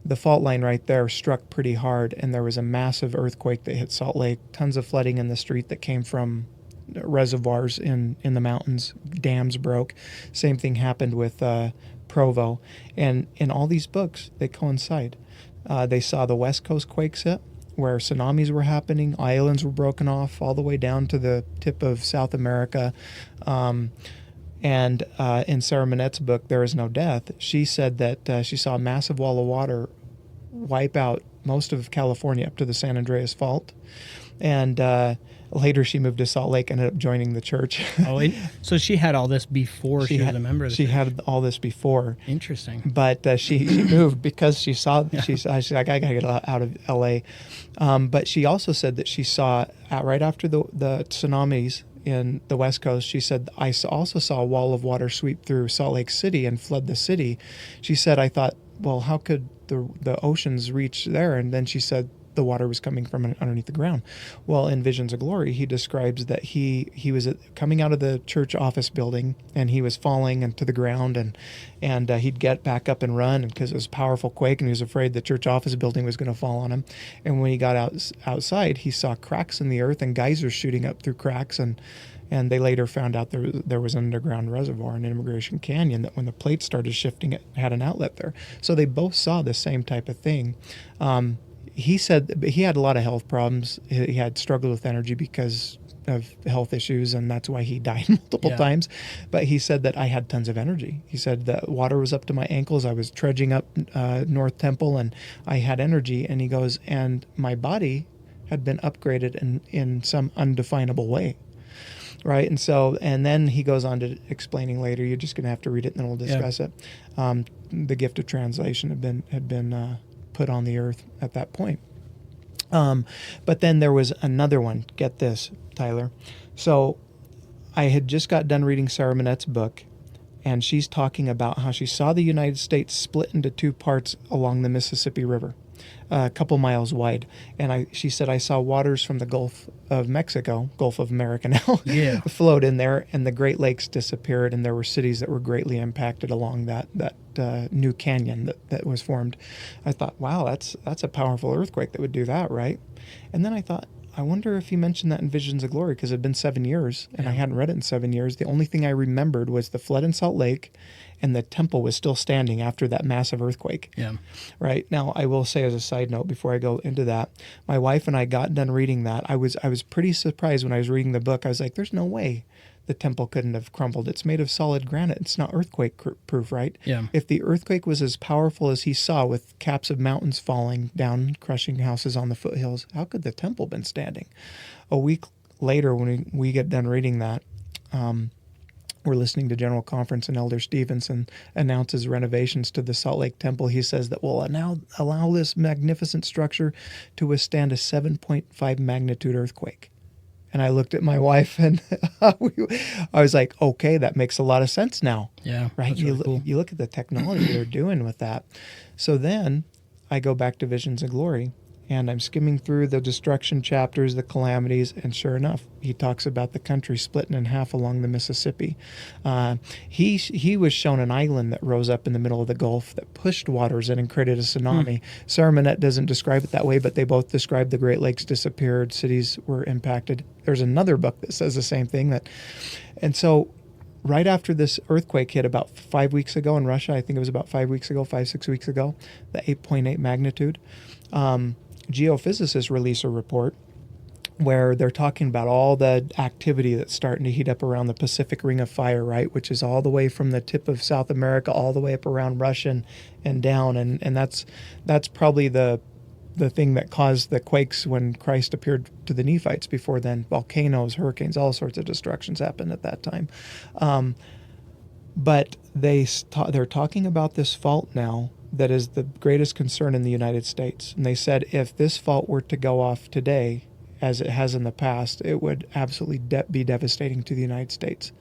the fault line right there struck pretty hard, and there was a massive earthquake that hit Salt Lake, tons of flooding in the street that came from reservoirs in the mountains, dams broke. Same thing happened with Provo, and in all these books, they coincide. They saw the West Coast quakes hit, where tsunamis were happening, islands were broken off all the way down to the tip of South America. And in Sarah Monette's book, There Is No Death, she said that she saw a massive wall of water wipe out most of California up to the San Andreas Fault. And later she moved to Salt Lake, ended up joining the church. So she had all this before she was a member of the church. She had all this before. Interesting. But she moved because she saw, she's like, I got to get out of L.A. But she also said that she saw, right after the tsunamis in the West Coast, she said, I also saw a wall of water sweep through Salt Lake City and flood the city. She said, I thought, well, how could the oceans reach there? And then she said the water was coming from underneath the ground. Well, in Visions of Glory, he describes that he was coming out of the church office building, and he was falling into the ground, and he'd get back up and run because it was a powerful quake, and he was afraid the church office building was going to fall on him. And when he got outside, he saw cracks in the earth and geysers shooting up through cracks, and they later found out there was an underground reservoir in Immigration Canyon that when the plates started shifting, it had an outlet there. So they both saw the same type of thing. He said he had a lot of health problems. He had struggled with energy because of health issues, and that's why he died multiple times. But he said that I had tons of energy. He said the water was up to my ankles. I was trudging up North Temple, and I had energy. And he goes, and my body had been upgraded in some undefinable way. Right, and then he goes on to explaining later. You're just going to have to read it, and then we'll discuss it. The gift of translation had been put on the earth at that point. But then there was another one. Get this, Tyler. So I had just got done reading Sarah Monette's book, and she's talking about how she saw the United States split into two parts along the Mississippi River, a couple miles wide. And she said, I saw waters from the Gulf of Mexico, Gulf of America now, flowed in there, and the Great Lakes disappeared, and there were cities that were greatly impacted along that new canyon that was formed. I thought, wow, that's a powerful earthquake that would do that, right? And then I thought, I wonder if he mentioned that in Visions of Glory, because it had been 7 years, and I hadn't read it in 7 years. The only thing I remembered was the flood in Salt Lake, and the temple was still standing after that massive earthquake. Yeah. Right. Now, I will say as a side note before I go into that, my wife and I got done reading that. I was pretty surprised when I was reading the book. I was like, there's no way the temple couldn't have crumbled. It's made of solid granite. It's not earthquake proof, right? Yeah. If the earthquake was as powerful as he saw, with caps of mountains falling down, crushing houses on the foothills, how could the temple have been standing? A week later, when we get done reading that, we're listening to General Conference, and Elder Stevenson announces renovations to the Salt Lake Temple. He says that we'll now allow this magnificent structure to withstand a 7.5 magnitude earthquake. And I looked at my wife, and I was like, okay, that makes a lot of sense now. Yeah. Right? That's really cool. You look at the technology they're doing with that. So then I go back to Visions of Glory, and I'm skimming through the destruction chapters, the calamities, and sure enough, he talks about the country splitting in half along the Mississippi. He was shown an island that rose up in the middle of the Gulf that pushed waters in and created a tsunami. Sarah Manette doesn't describe it that way, but they both describe the Great Lakes disappeared, cities were impacted. There's another book that says the same thing. And so right after this earthquake hit about 5 weeks ago in Russia, I think it was about 5 weeks ago, 6 weeks ago, the 8.8 magnitude, geophysicists release a report where they're talking about all the activity that's starting to heat up around the Pacific Ring of Fire, right, which is all the way from the tip of South America all the way up around Russia and down, and that's probably the thing that caused the quakes when Christ appeared to the Nephites. Before then, volcanoes, hurricanes, all sorts of destructions happened at that time. But they're talking about this fault now that is the greatest concern in the United States. And they said if this fault were to go off today, as it has in the past, it would absolutely be devastating to the United States.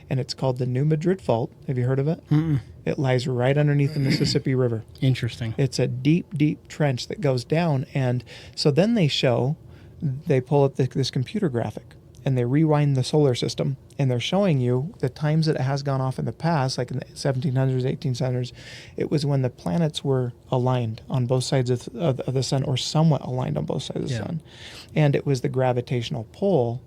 And it's called the New Madrid Fault. Have you heard of it? Mm-mm. It lies right underneath the Mississippi River. Interesting. It's a deep, deep trench that goes down. And so then they pull up this computer graphic, and they rewind the solar system, and they're showing you the times that it has gone off in the past, like in the 1700s, 1800s. It was when the planets were aligned on both sides of the sun, or somewhat aligned on both sides of the sun. And it was the gravitational pull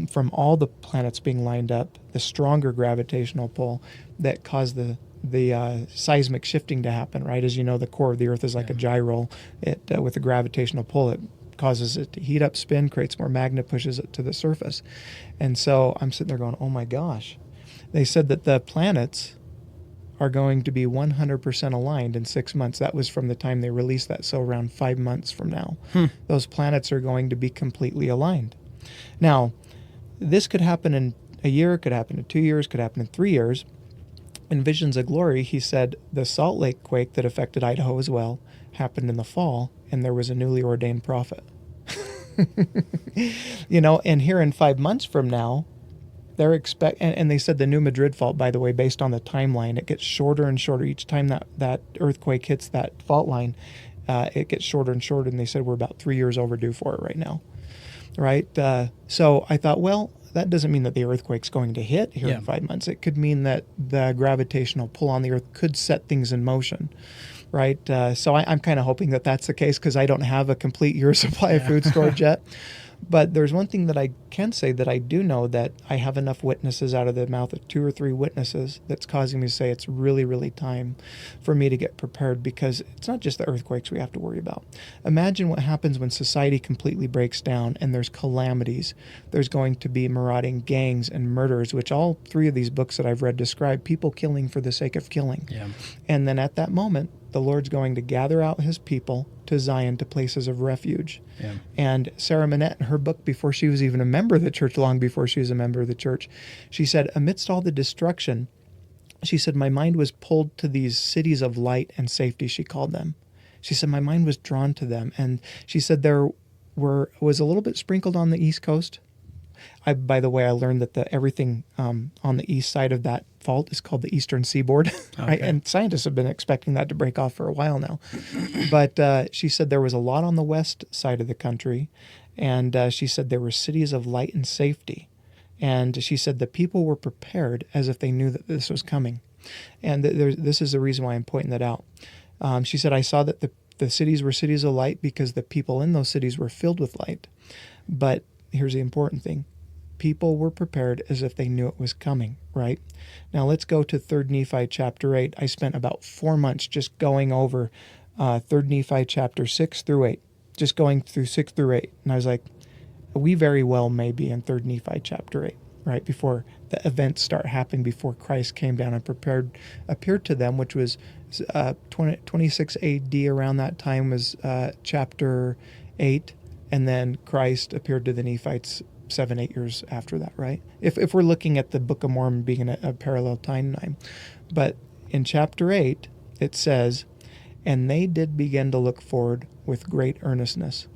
from all the planets being lined up, the stronger gravitational pull, that caused the seismic shifting to happen, right? As you know, the core of the Earth is like a gyro. With the gravitational pull, it causes it to heat up, spin, creates more magma, pushes it to the surface. And so I'm sitting there going, oh my gosh. They said that the planets are going to be 100% aligned in 6 months. That was from the time they released that, so around 5 months from now. Those planets are going to be completely aligned. Now, this could happen in a year, it could happen in 2 years, could happen in 3 years. In Visions of Glory, he said the Salt Lake quake that affected Idaho as well happened in the fall, and there was a newly ordained prophet. And here in 5 months from now, they're and they said the New Madrid Fault, by the way, based on the timeline, it gets shorter and shorter each time that earthquake hits that fault line. It gets shorter and shorter, and they said we're about 3 years overdue for it right now, right? So I thought, well, that doesn't mean that the earthquake's going to hit here in 5 months. It could mean that the gravitational pull on the Earth could set things in motion, right? So I'm kind of hoping that that's the case, because I don't have a complete year supply of food storage yet. But there's one thing that I can say that I do know, that I have enough witnesses out of the mouth of 2 or 3 witnesses that's causing me to say it's really, really time for me to get prepared, because it's not just the earthquakes we have to worry about. Imagine what happens when society completely breaks down and there's calamities. There's going to be marauding gangs and murders, which all 3 of these books that I've read describe people killing for the sake of killing. Yeah. And then at that moment, the Lord's going to gather out his people to Zion, to places of refuge. Yeah. And Sarah Manette, in her book, before she was even a member of the church, long before she was a member of the church, she said, amidst all the destruction, she said, my mind was pulled to these cities of light and safety, she called them. She said, my mind was drawn to them. And she said there was a little bit sprinkled on the East Coast. By the way, I learned that everything on the east side of that fault is called the Eastern Seaboard, right? And scientists have been expecting that to break off for a while now. But she said there was a lot on the west side of the country, and she said there were cities of light and safety. And she said the people were prepared as if they knew that this was coming. And this is the reason why I'm pointing that out. She said, I saw that The cities were cities of light because the people in those cities were filled with light. But here's the important thing. People were prepared as if they knew it was coming, right? Now let's go to 3rd Nephi chapter 8. I spent about 4 months just going over 3rd Nephi chapter 6 through 8, just going through 6 through 8. And I was like, we very well may be in 3rd Nephi chapter 8, right? Before the events start happening, before Christ came down and appeared to them, which was 26 AD. Around that time was chapter 8. And then Christ appeared to the Nephites 7-8 years after that, right? If we're looking at the Book of Mormon being a parallel timeline. But in chapter 8, it says, and they did begin to look forward with great earnestness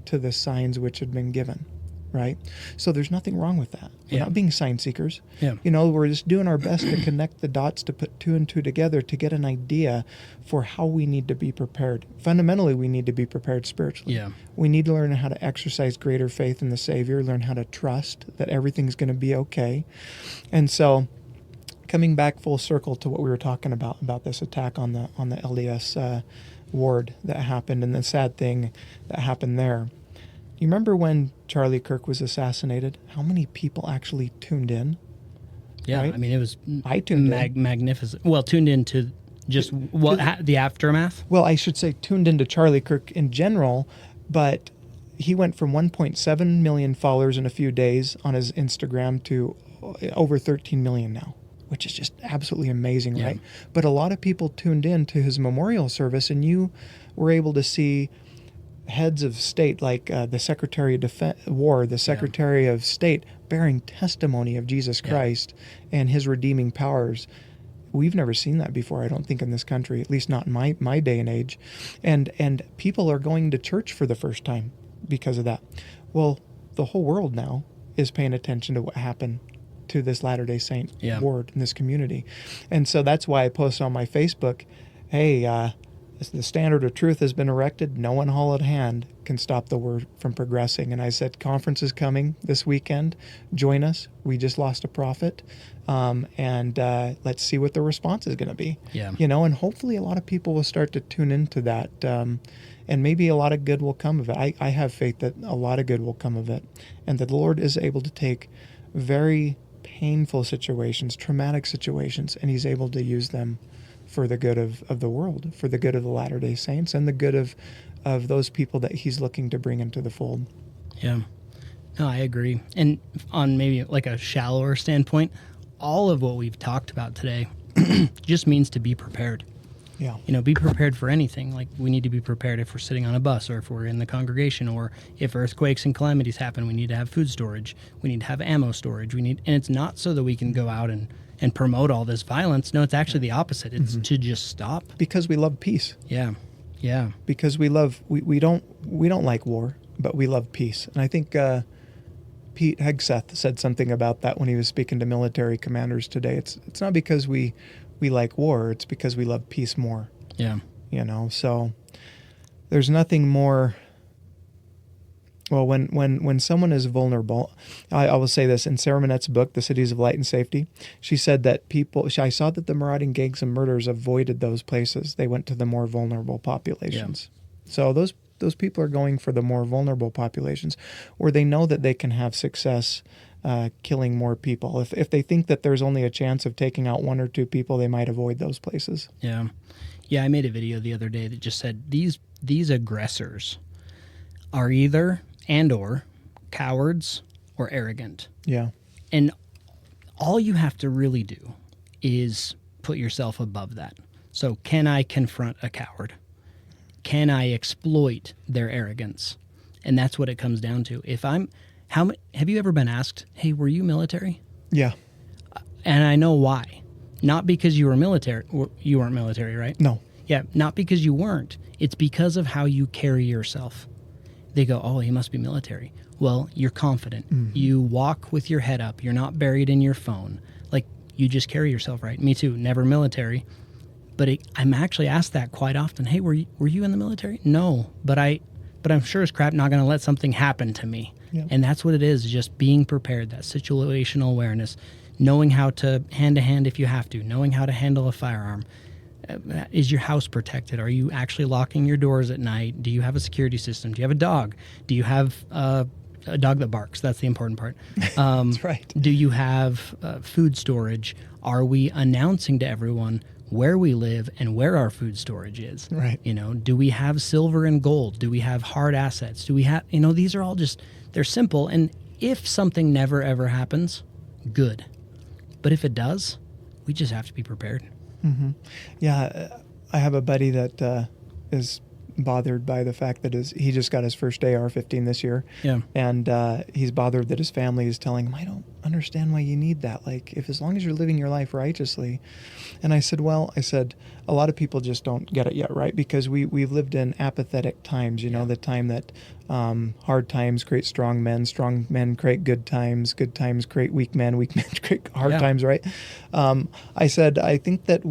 to the signs which had been given, right? So there's nothing wrong with that. We're not being sign seekers. Yeah. We're just doing our best to connect the dots, to put 2 and 2 together, to get an idea for how we need to be prepared. Fundamentally, we need to be prepared spiritually. Yeah. We need to learn how to exercise greater faith in the Savior, learn how to trust that everything's going to be okay. And so, coming back full circle to what we were talking about this attack on the LDS ward that happened, and the sad thing that happened there. You remember when Charlie Kirk was assassinated? How many people actually tuned in? Yeah, right? I mean, it was I tuned in. magnificent. Well, tuned into just the aftermath? Well, I should say tuned into Charlie Kirk in general, but he went from 1.7 million followers in a few days on his Instagram to over 13 million now, which is just absolutely amazing, right? But a lot of people tuned in to his memorial service, and you were able to see heads of state like the Secretary of War, the Secretary of State, bearing testimony of Jesus Christ and his redeeming powers. We've never seen that before, I don't think, in this country, at least not in my day and age. And people are going to church for the first time because of that. Well, the whole world now is paying attention to what happened to this Latter Day Saint ward in this community. And so that's why I post on my Facebook, hey, the standard of truth has been erected. No one hollowed hand can stop the word from progressing. And I said, conference is coming this weekend. Join us. We just lost a prophet. And let's see what the response is going to be. Yeah. And hopefully a lot of people will start to tune into that. And maybe a lot of good will come of it. I have faith that a lot of good will come of it. And that the Lord is able to take very painful situations, traumatic situations, and he's able to use them for the good of the world, for the good of the Latter-day Saints, and the good of those people that he's looking to bring into the fold. Yeah. No, I agree. And on maybe like a shallower standpoint, all of what we've talked about today just means to be prepared. Yeah. Be prepared for anything. Like, we need to be prepared if we're sitting on a bus, or if we're in the congregation, or if earthquakes and calamities happen, we need to have food storage. We need to have ammo storage. And it's not so that we can go out and promote all this violence. No, it's actually the opposite. It's to just stop. Because we love peace. Yeah. Yeah. Because we don't like war, but we love peace. And I think Pete Hegseth said something about that when he was speaking to military commanders today. It's not because we like war, it's because we love peace more. Yeah. So there's nothing more. Well, when someone is vulnerable, I will say this, in Sarah Monette's book, The Cities of Light and Safety, she said that I saw that the marauding gangs and murderers avoided those places. They went to the more vulnerable populations. Yeah. So those people are going for the more vulnerable populations, where they know that they can have success killing more people. If they think that there's only a chance of taking out 1 or 2 people, they might avoid those places. Yeah. Yeah, I made a video the other day that just said these aggressors are either or cowards or arrogant. Yeah. And all you have to really do is put yourself above that. So, can I confront a coward? Can I exploit their arrogance? And that's what it comes down to. Have you ever been asked, hey, were you military? Yeah. And I know why. Not because you were military. You weren't military, right? No. Yeah, not because you weren't. It's because of how you carry yourself. They go, oh, he must be military. Well, you're confident. Mm-hmm. You walk with your head up. You're not buried in your phone. Like, you just carry yourself right. Me too. Never military. But I'm actually asked that quite often. Hey, were you in the military? No, but I'm sure as crap not going to let something happen to me. Yep. And that's what it is, just being prepared, that situational awareness, knowing how to hand-to-hand if you have to, knowing how to handle a firearm. Is your house protected? Are you actually locking your doors at night? Do you have a security system? Do you have a dog? Do you have a dog that barks? That's the important part. That's right. Do you have food storage? Are we announcing to everyone where we live and where our food storage is? Right. Do we have silver and gold? Do we have hard assets? Do we have, these are all just, they're simple. And if something never ever happens, good. But if it does, we just have to be prepared. Mm-hmm. Yeah, I have a buddy that is bothered by the fact that he just got his first AR-15 this year. Yeah. And he's bothered that his family is telling him, I don't understand why you need that. Like, if as long as you're living your life righteously. And I said, a lot of people just don't get it yet, right? Because we've lived in apathetic times, the time that hard times create strong men create good times create weak men create hard times, right? I said, I think that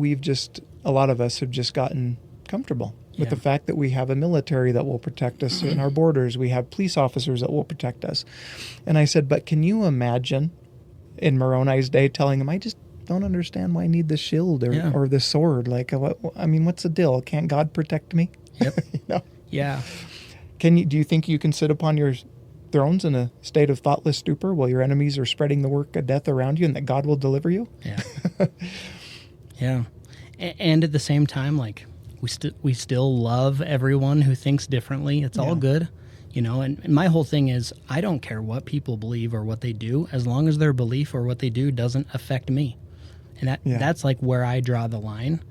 a lot of us have just gotten comfortable with the fact that we have a military that will protect us in our borders. We have police officers that will protect us. And I said, but can you imagine in Moroni's day telling him, I just don't understand why I need the shield or the sword. Like, what's the deal? Can't God protect me? Yep. Yeah. Do you think you can sit upon your thrones in a state of thoughtless stupor while your enemies are spreading the work of death around you and that God will deliver you? Yeah. Yeah. And at the same time, like, we still love everyone who thinks differently. It's all good, and my whole thing is I don't care what people believe or what they do as long as their belief or what they do doesn't affect me. And that's like where I draw the line.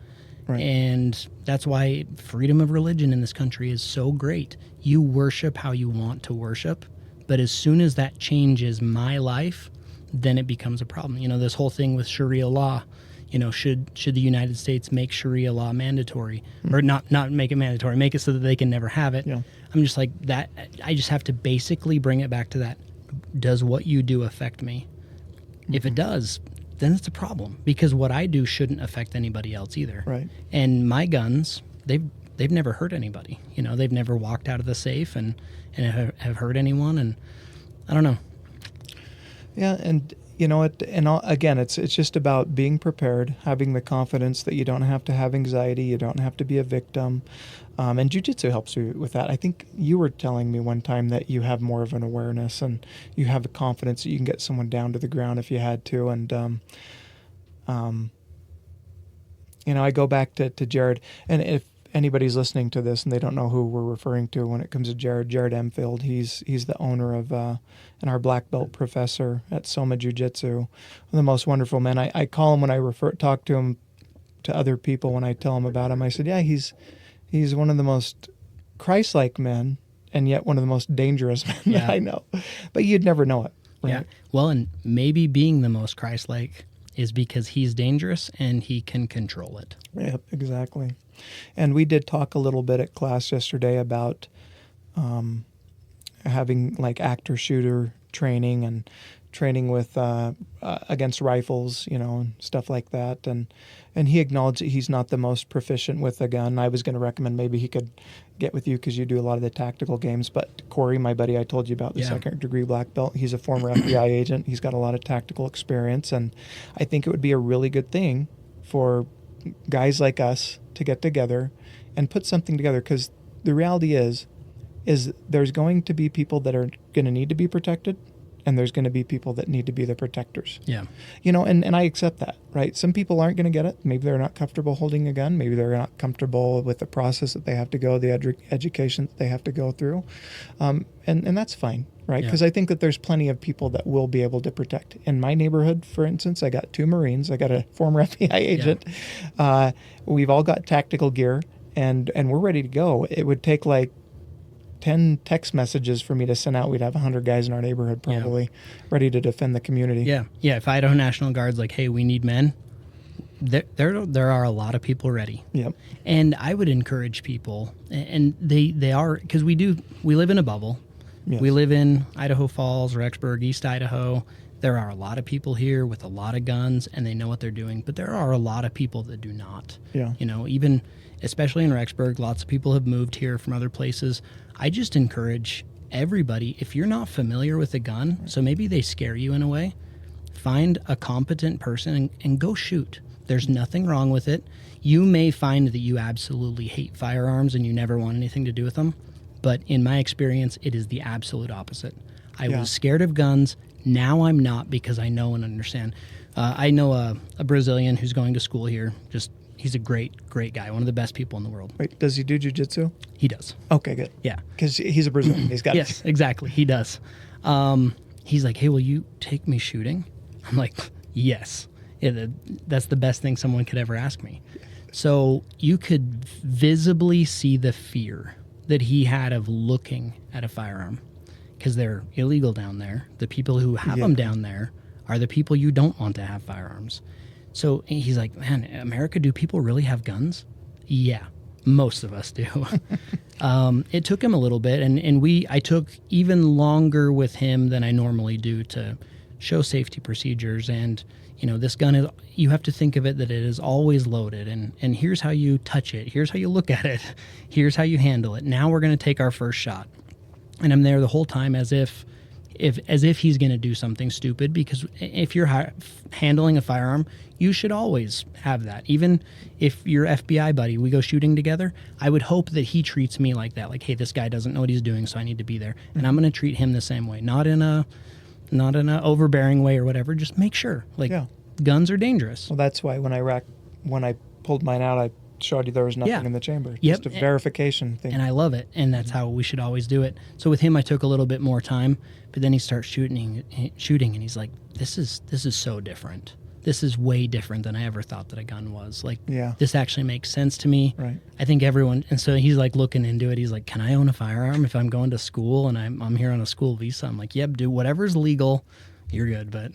Right. And that's why freedom of religion in this country is so great. You worship how you want to worship, but as soon as that changes my life, then it becomes a problem. This whole thing with Sharia law, should the United States make Sharia law mandatory or not make it mandatory, make it so that they can never have it. Yeah. I'm just like that. I just have to basically bring it back to that. Does what you do affect me? If it does, then it's a problem because what I do shouldn't affect anybody else either. Right. And my guns, they've never hurt anybody. They've never walked out of the safe and have hurt anyone. And I don't know. Yeah. And again, it's just about being prepared, having the confidence that you don't have to have anxiety, you don't have to be a victim, and Jiu-Jitsu helps you with that. I think you were telling me one time that you have more of an awareness and you have the confidence that you can get someone down to the ground if you had to. And I go back to Jared, and if anybody's listening to this and they don't know who we're referring to when it comes to Jared Emfield, he's the owner of and our black belt professor at Soma Jiu-Jitsu, one of the most wonderful men. I call him when I talk to him to other people when I tell him about him. I said, yeah, he's one of the most Christ-like men and yet one of the most dangerous men that I know. But you'd never know it. Right? Yeah. Well, and maybe being the most Christ-like is because he's dangerous and he can control it. Yep, exactly. And we did talk a little bit at class yesterday about having like actor shooter training and training with against rifles, and stuff like that. And he acknowledged that he's not the most proficient with a gun. I was going to recommend maybe he could get with you because you do a lot of the tactical games. But Corey, my buddy I told you about, the second degree black belt, he's a former FBI agent. He's got a lot of tactical experience. And I think it would be a really good thing for guys like us to get together and put something together, because the reality is there's going to be people that are going to need to be protected, and there's going to be people that need to be the protectors. Yeah. And I accept that, right? Some people aren't going to get it. Maybe they're not comfortable holding a gun. Maybe they're not comfortable with the process that they have to go, the education that they have to go through. And that's fine, right? Because I think that there's plenty of people that will be able to protect. In my neighborhood, for instance, I got 2 Marines. I got a former FBI agent. Yeah. We've all got tactical gear, and we're ready to go. It would take like 10 text messages for me to send out. We'd have 100 guys in our neighborhood probably ready to defend the community. Yeah. Yeah. If Idaho National Guard's like, hey, we need men, there are a lot of people ready. Yep. And I would encourage people, and they are, because we live in a bubble. Yes. We live in Idaho Falls, Rexburg, East Idaho. There are a lot of people here with a lot of guns, and they know what they're doing. But there are a lot of people that do not. Yeah. Even especially in Rexburg, lots of people have moved here from other places. I just encourage everybody, if you're not familiar with a gun, so maybe they scare you in a way, find a competent person and go shoot. There's nothing wrong with it. You may find that you absolutely hate firearms and you never want anything to do with them. But in my experience, it is the absolute opposite. I was scared of guns. Now I'm not, because I know and understand. I know a Brazilian who's going to school here. He's a great guy. One of the best people in the world. Wait, does he do jiu-jitsu? He does. Okay, good. Yeah. Because he's a Brazilian. He's got Yes, exactly. He does. He's like, hey, will you take me shooting? I'm like, yes. Yeah, that's the best thing someone could ever ask me. So you could visibly see the fear that he had of looking at a firearm, because they're illegal down there. The people who have them down there are the people you don't want to have firearms. So he's like, man, America, do people really have guns? Yeah, most of us do. It took him a little bit, and I took even longer with him than I normally do to show safety procedures. And, this gun you have to think of it that it is always loaded, and here's how you touch it. Here's how you look at it. Here's how you handle it. Now we're going to take our first shot. And I'm there the whole time as if he's going to do something stupid, because if you're handling a firearm, you should always have that. Even if you're FBI buddy, we go shooting together, I would hope that he treats me like that. Like, hey, this guy doesn't know what he's doing, so I need to be there. And I'm going to treat him the same way. Not in a overbearing way or whatever. Just make sure. Guns are dangerous. Well, that's why when I pulled mine out, I showed you there was nothing in the chamber. Just a verification thing. And I love it. And that's how we should always do it. So with him, I took a little bit more time, but then he starts shooting, and he's like, this is so different. This is way different than I ever thought that a gun was. This actually makes sense to me. Right. I think everyone, and so he's like looking into it. He's like, can I own a firearm if I'm going to school and I'm here on a school visa? I'm like, yep, do whatever's legal. You're good, but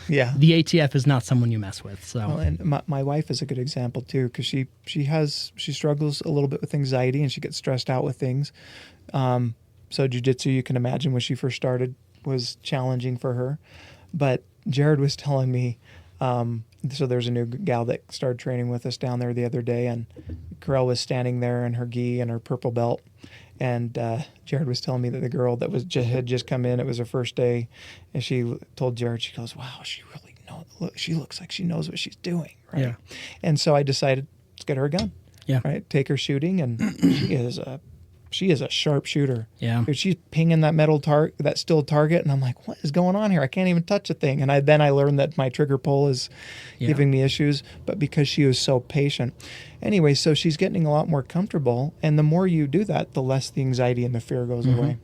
the ATF is not someone you mess with. So, well, and my wife is a good example too, because she struggles a little bit with anxiety, and she gets stressed out with things. So jiu-jitsu, you can imagine, when she first started, was challenging for her. But Jared was telling me, so there's a new gal that started training with us down there the other day, and Carell was standing there in her gi and her purple belt. And Jared was telling me that the girl that had just come in, it was her first day, and she told Jared, she goes, wow, she really she looks like she knows what she's doing, right? Yeah. And so I decided, let's get her a gun. Yeah. Right? Take her shooting, and she is a sharp shooter. Yeah. Dude, she's pinging that still target, and I'm like, what is going on here? I can't even touch a thing. And I learned that my trigger pull is giving me issues, but because she was so patient. Anyway, so she's getting a lot more comfortable, and the more you do that, the less the anxiety and the fear goes away.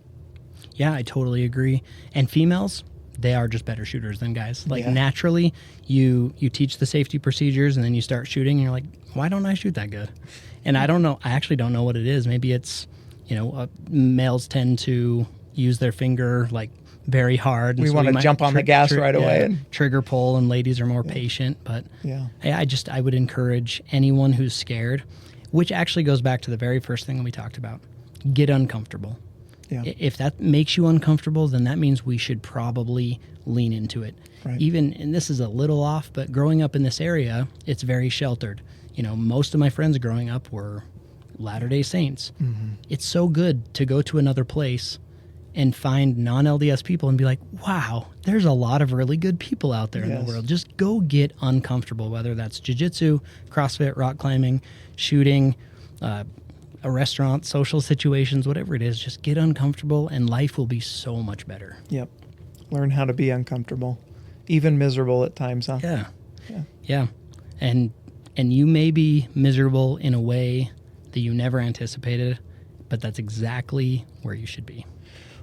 Yeah, I totally agree. And females, they are just better shooters than guys. Naturally, you teach the safety procedures, and then you start shooting, and you're like, why don't I shoot that good? And I don't know. I actually don't know what it is. Maybe it's, males tend to use their finger very hard. We want to jump on the gas right away. And trigger pull, and ladies are more patient. But I would encourage anyone who's scared, which actually goes back to the very first thing that we talked about, get uncomfortable. Yeah. If that makes you uncomfortable, then that means we should probably lean into it. Right. Even, and this is a little off, but growing up in this area, it's very sheltered. Most of my friends growing up were Latter Day Saints. Mm-hmm. It's so good to go to another place and find non-LDS people and be like, wow, there's a lot of really good people out there in the world. Just go get uncomfortable, whether that's jiu-jitsu, CrossFit, rock climbing, shooting, a restaurant, social situations, whatever it is. Just get uncomfortable, and life will be so much better. Yep. Learn how to be uncomfortable, even miserable at times, huh? Yeah. And you may be miserable in a way that you never anticipated, but that's exactly where you should be.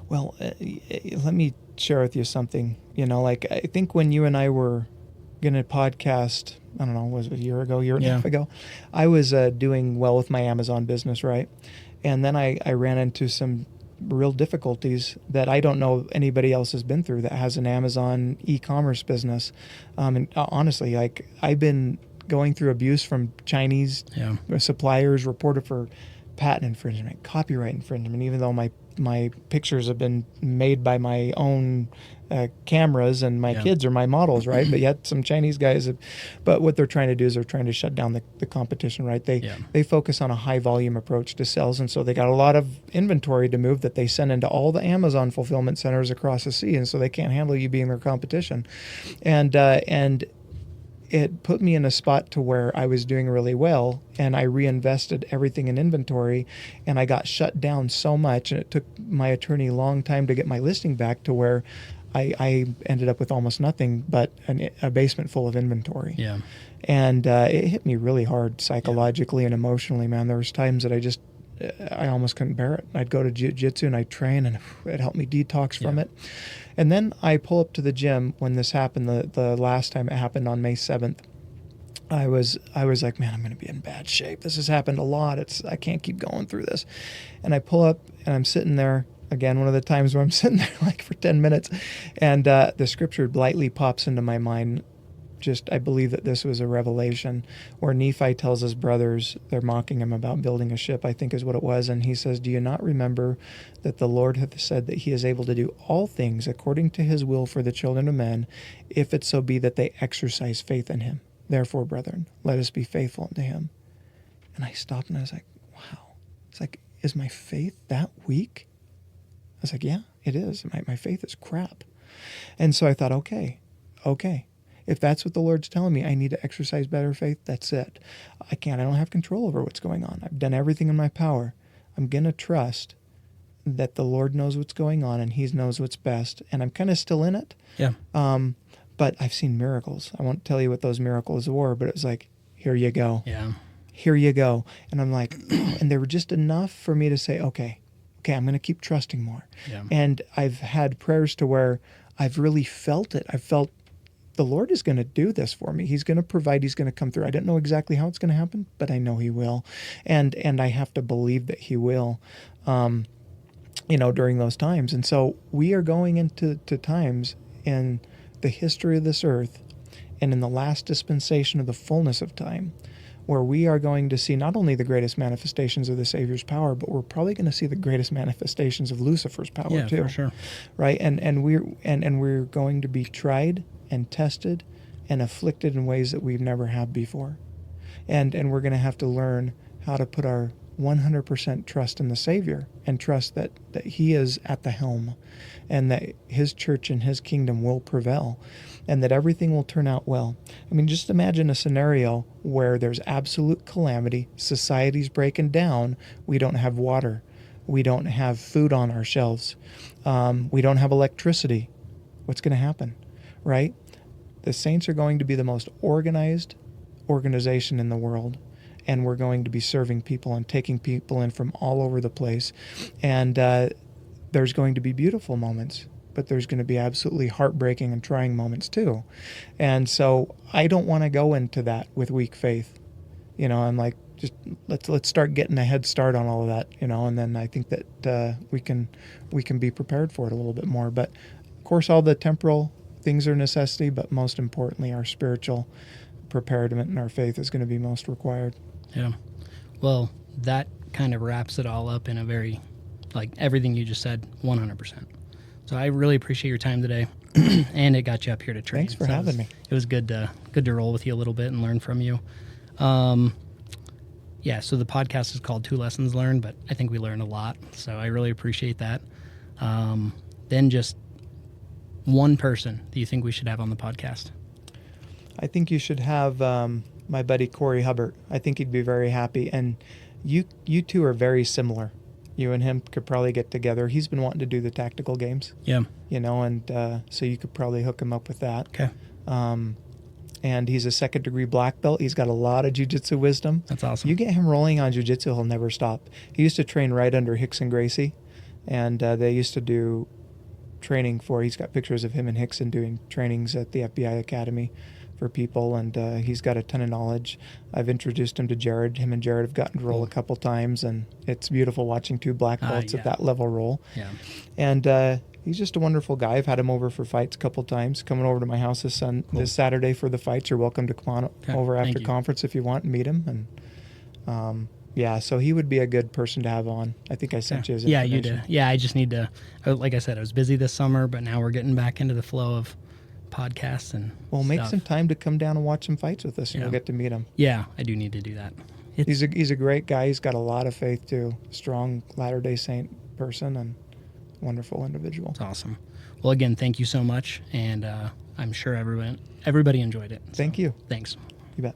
Well, let me share with you something. I think when you and I were going to podcast, I don't know, was it a year and a half ago? I was doing well with my Amazon business, right? And then I ran into some real difficulties that I don't know anybody else has been through that has an Amazon e-commerce business. And honestly, I've been going through abuse from Chinese suppliers, reported for patent infringement, copyright infringement, even though my pictures have been made by my own cameras, and my kids are my models, right? But yet some Chinese guys but what they're trying to do is they're trying to shut down the competition, right? They focus on a high volume approach to sales, and so they got a lot of inventory to move that they send into all the Amazon fulfillment centers across the sea, and so they can't handle you being their competition. And it put me in a spot to where I was doing really well, and I reinvested everything in inventory, and I got shut down so much, and it took my attorney a long time to get my listing back to where I ended up with almost nothing but a basement full of inventory. Yeah. And it hit me really hard psychologically and emotionally, man. There was times that I almost couldn't bear it. I'd go to Jiu-Jitsu and I'd train, and it helped me detox from it. And then I pull up to the gym when this happened, the last time it happened on May 7th. I was like, man, I'm going to be in bad shape. This has happened a lot. I can't keep going through this. And I pull up and I'm sitting there, again, one of the times where I'm sitting there like for 10 minutes, and the scripture lightly pops into my mind. I believe that this was a revelation where Nephi tells his brothers, they're mocking him about building a ship, I think is what it was. And he says, do you not remember that the Lord hath said that he is able to do all things according to his will for the children of men, if it so be that they exercise faith in him? Therefore, brethren, let us be faithful unto him. And I stopped and I was like, wow. It's like, is my faith that weak? I was like, yeah, it is. My faith is crap. And so I thought, okay. If that's what the Lord's telling me, I need to exercise better faith, that's it. I don't have control over what's going on. I've done everything in my power. I'm going to trust that the Lord knows what's going on and he knows what's best. And I'm kind of still in it. Yeah. But I've seen miracles. I won't tell you what those miracles were, but it was like, here you go. Yeah. Here you go. And I'm like, and they were just enough for me to say, okay, I'm going to keep trusting more. Yeah. And I've had prayers to where I've really felt it. I've felt the Lord is going to do this for me. He's going to provide. He's going to come through. I don't know exactly how it's going to happen, but I know he will. And I have to believe that he will, during those times. And so we are going into times in the history of this earth and in the last dispensation of the fullness of time where we are going to see not only the greatest manifestations of the Savior's power, but we're probably going to see the greatest manifestations of Lucifer's power too. Yeah, for sure. Right? And we're going to be tried and tested and afflicted in ways that we've never had before. And we're going to have to learn how to put our 100% trust in the Savior and trust that he is at the helm and that his church and his kingdom will prevail and that everything will turn out well. I mean, just imagine a scenario where there's absolute calamity, society's breaking down, we don't have water, we don't have food on our shelves, we don't have electricity. What's going to happen? Right? The saints are going to be the most organized organization in the world, and we're going to be serving people and taking people in from all over the place. And there's going to be beautiful moments, but there's going to be absolutely heartbreaking and trying moments too. And so I don't want to go into that with weak faith. I'm like, just let's start getting a head start on all of that, and then I think that we can be prepared for it a little bit more. But of course, all the temporal things are a necessity, but most importantly, our spiritual preparedment and our faith is going to be most required. Yeah. Well, that kind of wraps it all up in a very, everything you just said, 100%. So I really appreciate your time today, and it got you up here to train. Thanks for having me. It was good to roll with you a little bit and learn from you. Yeah, so the podcast is called 2 Lessons Learned, but I think we learned a lot, so I really appreciate that. Then just one person that you think we should have on the podcast? I think you should have my buddy Corey Hubbard. I think he'd be very happy. And you two are very similar. You and him could probably get together. He's been wanting to do the tactical games. Yeah. And so you could probably hook him up with that. Okay. And he's a 2nd degree black belt. He's got a lot of jiu-jitsu wisdom. That's awesome. You get him rolling on jiu-jitsu, he'll never stop. He used to train right under Hicks and Gracie. And they used to do training he's got pictures of him and Hickson doing trainings at the FBI Academy for people, and he's got a ton of knowledge. I've introduced him to Jared. Him and Jared have gotten to roll a couple times, and it's beautiful watching 2 black belts at that level roll. Yeah. And he's just a wonderful guy. I've had him over for fights a couple times, coming over to my house this Saturday for the fights. You're welcome to come on over after conference if you want and meet him. And so he would be a good person to have on. I think I sent you his information. Yeah, you did. Yeah, I just need to, like I said, I was busy this summer, but now we're getting back into the flow of podcasts and make some time to come down and watch some fights with us, and you'll get to meet him. Yeah, I do need to do that. He's a great guy. He's got a lot of faith too. Strong Latter Day Saint person and wonderful individual. That's awesome. Well, again, thank you so much, and I'm sure everybody enjoyed it. Thank you. Thanks. You bet.